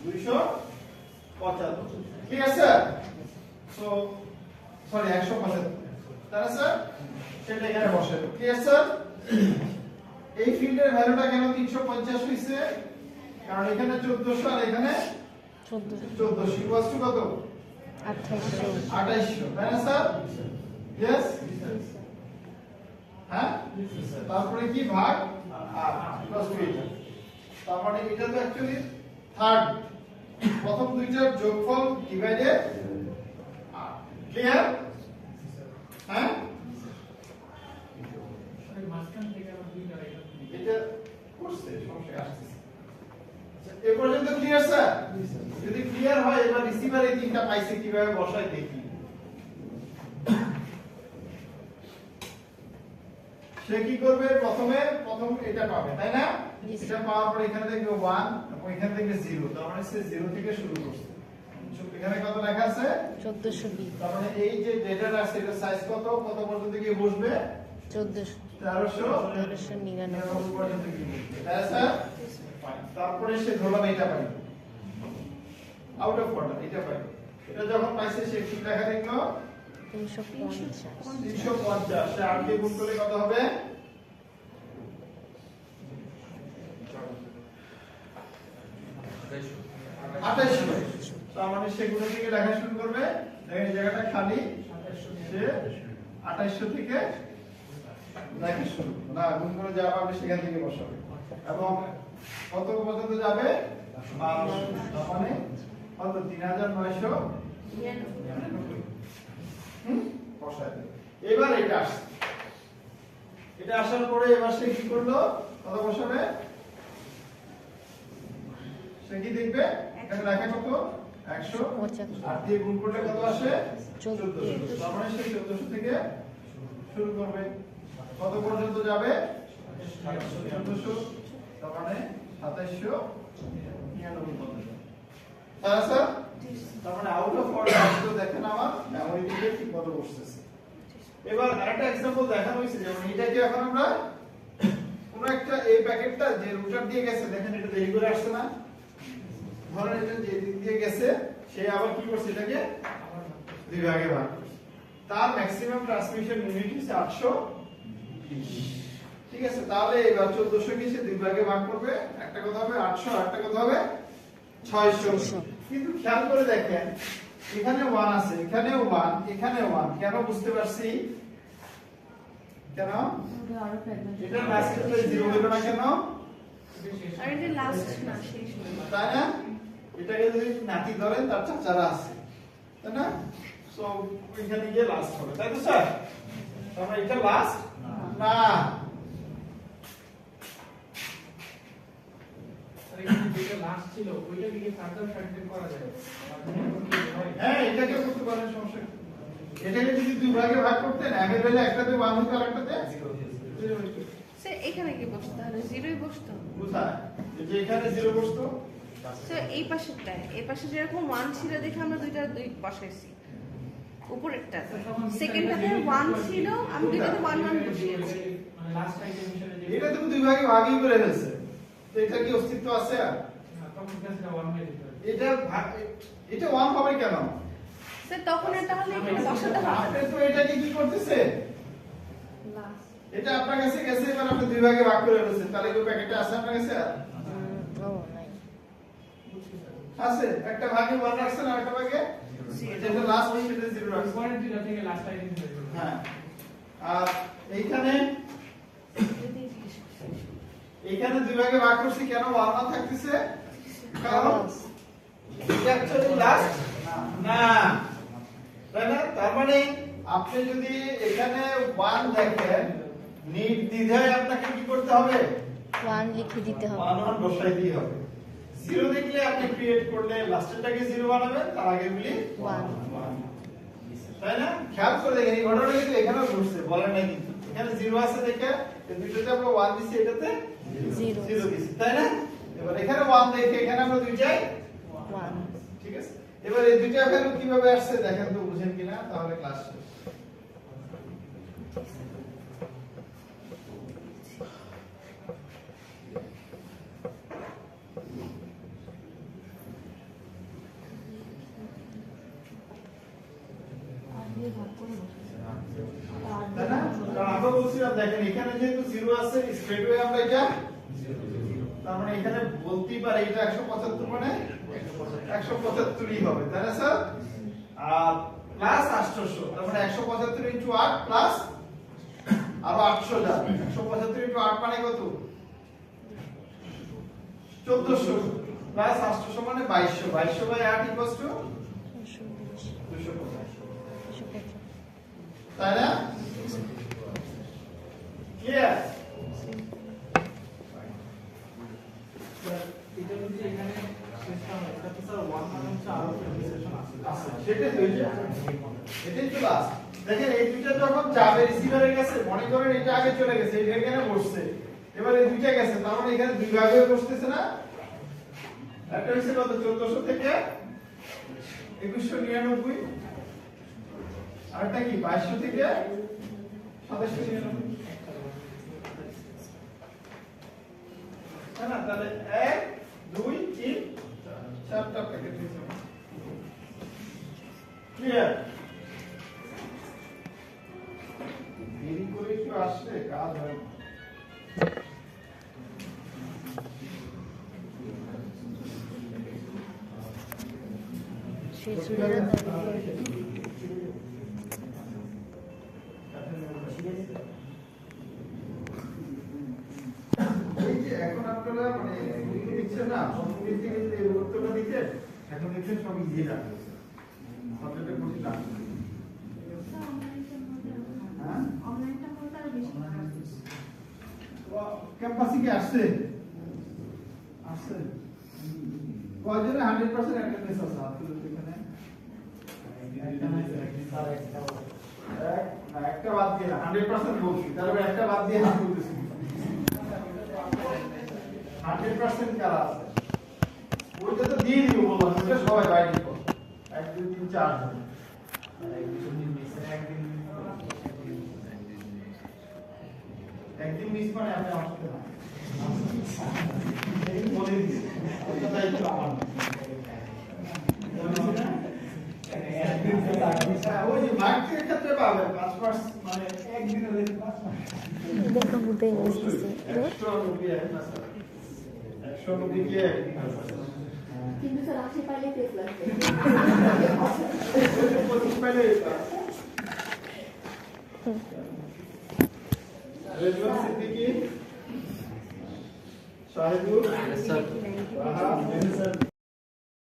Speaker 1: 275 ঠিক আছে সো সরি 175 তাই না স্যার সেটা এখানে বসে ক্লিয়ার স্যার এই ফিল্ডের ভ্যালুটা কেন 350 হইছে কারণ এখানে 1400 আর এখানে 1400 ইকুয়ালস টু কত 2800 তাই না স্যার यस হ্যাঁ তারপরে কি ভাগ আর প্লাস 2 তার মানে এটা তো অ্যাকচুয়ালি থার্ড প্রথম দুইটার যোগফল ডিভাইডেড ক্লিয়ার হ্যাঁ
Speaker 3: মাঝখান থেকে আবার দুইটা
Speaker 1: এটা করছে সমস্যা আসছে এ পর্যন্ত ক্লিয়ার স্যার যদি ক্লিয়ার হয় এবার রিসিভার এই তিনটা পাইছে কিভাবে বসায় দেখি সে কি করবে প্রথম এটা পাবে তাই না
Speaker 2: Yes.
Speaker 1: এটা পাওয়ার পর এখানে দেখবে 1 এবং এখানে দেখবে 0 তার মানে সে 0 থেকে শুরু করছে এখানে কত লেখা আছে
Speaker 2: 1420
Speaker 1: তার মানে এই যে ডেটাটা আছে এটা সাইজ কত পর্যন্ত গিয়ে বসবে
Speaker 2: 1499
Speaker 1: পর্যন্ত গিয়ে বসবে তাই স্যার তারপরে সে ধরলাম এটা পাই আউট অফ অর্ডার এটা পাই এটা যখন পাইছে সে কি লেখা দেখলো
Speaker 2: 350
Speaker 1: 350 সে 8 দিয়ে গুণ করলে কত হবে 2800 তার মানে সে গুণ থেকে লেখা শুরু করবে দেখেন এই জায়গাটা খালি সে 2800 থেকে লেখা শুরু না গুণ করে যা পাবে সেখান থেকে বসাবে এবং কত পর্যন্ত যাবে 1200 তার মানে কত 3900 বসায় দেবে এবার এটা আসছে এটা আসার পরে এবার সে কি করলো কত বসাবে সে কি দেখবে এখানে লেখা কত 100 আর দিয়ে গুণ করলে কত আসে 1400 তার মানে সে 1400 থেকে শুরু করবে কত পর্যন্ত যাবে 1400 তার মানে 2799 পর্যন্ত তাহলে স্যার তার মানে আউট অফ অর্ডার আসলে দেখেন আমার মেমরি থেকে ঠিক কত বসতেছে এবার আরেকটা एग्जांपल দেখানো হয়েছে যেমন এটাকে এখন আমরা কোন একটা এই প্যাকেটটা যে রুটার দিয়ে গেছে দেখেন এটা দেরি করে আসছে না ধরেন এটা যে দিক দিয়ে গেছে সে আবার কি করছে এটাকে দুই ভাগে ভাগ করছে তার ম্যাক্সিমাম ট্রান্সমিশন ইউনিট হচ্ছে 820 ঠিক আছে তাহলে এবার 1400 কে সে দুই ভাগে ভাগ করবে একটা কথা হবে 800 আর একটা কথা হবে 600 কিন্তু খেয়াল করে দেখেন এখানে 1 আছে এখানেও 1 এখানেও 1 কেন বুঝতে পারছি কেন এটা লাস্টে 0 হলো না কেন
Speaker 4: আর এটা লাস্ট না শেষ না
Speaker 1: তাই না এটাকে যদি নাতি ধরেন তার চাচারা আছে তাই না সো ওইখানে গিয়ে লাস্ট হবে তাই তো স্যার তাহলে এটা লাস্ট না
Speaker 3: যেটা লাস্ট ছিল ওইটা দিকে ফার্দার ফ্যাক্টর করা যায়
Speaker 1: হ্যাঁ এটাকে করতে পারেন সমস্যা কি? এটাকে যদি দুই ভাগে ভাগ করতেন এর বেলা একটাতে 1 হতো আর একটাতে 0 হতো
Speaker 4: স্যার এখানে কি বসতো তাহলে জিরোই বসতো
Speaker 1: কোথায় এই যে এখানে 0 বসতো
Speaker 4: স্যার এই পাশেরটায় এই পাশে যেরকম 1 ছিল দেখে আমরা দুই বসাইছি উপরেরটা সেকেন্ডটাতে 1 ছিল আমি দুইটাতে 1 বসিয়েছি
Speaker 3: মানে লাস্ট আইটেম হিসেবে যে
Speaker 1: এটা তুমি দুই ভাগে ভাগই করে ফেলছে তো এটা কি অস্তিত্ব আছে আর
Speaker 3: তখন কাছে 1 হয়ে যেত
Speaker 1: এটা এটা 1 হবে কেন
Speaker 4: স্যার তখন এটা হলে এখানে বসাতে হবে
Speaker 1: আপনি তো এটাকে কি করতেছে
Speaker 4: লাস্ট
Speaker 1: এটা আপনার কাছে গেছে এবার আপনি দুই ভাগে ভাগ করে ফেলছেন তাহলে কি প্যাকেটে আছে আপনার কাছে আর
Speaker 2: ও নাই
Speaker 1: আছে একটা ভাগে 1 রাখছেন আর একটা ভাগে যেটা লাস্ট সেটা 0 রাখছেন
Speaker 3: পরের দিন থেকে লাস্ট আইটেম হয়ে যাবে
Speaker 1: হ্যাঁ আর এইখানে দুই ভাগে ভাগ করছি কেন 1 না থাকতেছে কারণ এটা অ্যাকচুয়ালি লাস্ট না তাই না তার মানে আপনি যদি এখানে 1 দেখেন নির্দ্বিধায় আপনাকে কি করতে হবে
Speaker 2: 1 লিখে দিতে হবে
Speaker 1: 1 বসাই দিতে হবে 0 দেখলে আপনি ক্রিয়েট করলে লাস্টেরটাকে 0 বানাবেন তার আগেরগুলি
Speaker 2: 1
Speaker 1: তাই না খেয়াল করে দেখেন এই ঘটনাটা কিন্তু এখানেও ঘটছে বলেন না কিন্তু এখানে 0 আছে দেখে এই দুটোতে আমরা 1 দিছি এটাতে 0 দিছি তাই না এবার এখানে 1 দেখে এখানে আমরা দুইটাই
Speaker 2: 1
Speaker 1: ঠিক আছে এবার এই দুইটা ভ্যালু কিভাবে আসছে দেখেন তো বুঝেন কিনা তাহলে ক্লাস শেষ তাই না কারণ আমরা বলছিলাম দেখেন এখানে যেহেতু 0 আছে স্ট্রেট ওয়ে আমরা এটা তার মানে এখানে বলতেই পারে এটা 175 মানে 175ই হবে তাই না স্যার আর প্লাস 800 তার মানে 175 ইনটু 8 প্লাস আরো 800 যাবে 175 ইনটু 8 মানে কত 1400 প্লাস 800 মানে 2200 2200 বাই 8 ইকুয়ালস টু 250 তাই না ক্লিয়ার
Speaker 3: এটা যদি এখানে সিস্টেম এটা তো স্যার 1 মানে হচ্ছে আরো সেশন আছে
Speaker 1: সেটাই তো এই যে এটাই তো লাস্ট দেখেন এই দুইটা যখন যাবে রিসিভারের কাছে, মনে করেন এটা আগে চলে গেছে, এটা এখানে বসছে, এবার এই দুইটা গেছে, তার মানে এখানে দুই ভাগে বসতেছে না। একটা হচ্ছে কত 1400 থেকে 2199, আরেকটা কি 2200 থেকে 2799, না তাহলে 1 2 3 4টা প্যাকেট হয়েছে। ক্লিয়ার? দেরি করে একটু আসলে কাজ হয় না।
Speaker 2: সেই ছুরিটা
Speaker 1: এই যে এখন আপনারা মানে এগুলো দিচ্ছেন না, সম্পূর্ণ থেকে যে উত্তরটা দিচ্ছেন, এখন দেখছেন সব ইজি লাগে, সাবজেক্টে কঠিন লাগে। হ্যাঁ, ক্যাম্পাসে কি আসছে? আসছে কয়জনে 100% অ্যাটেন্ডেন্স আছে আপনাদের এখানে? একটা বাদ দিয়ে 100% বলছি, তাহলে একটা বাদ দিয়ে হাত তুলতেছি। 100% কারা আছে? ওইটা তো দিয়ে দিব বললাম, ওটা সবাই বাইরে দিব। 1 2 3 4 জন। একদিন মিস মানে আপনি আসতে না। এই বলে দিই। ওটা দায়িত্ব আমার না। ওই যে মার্কের ক্ষেত্রে পাবে 5 মানে একদিনে দিতে 5
Speaker 2: দেখো বুঝতে গেছি
Speaker 1: 190 কে
Speaker 6: কিন্তু স্যার আসে পাইলে টেস্ট লাগবে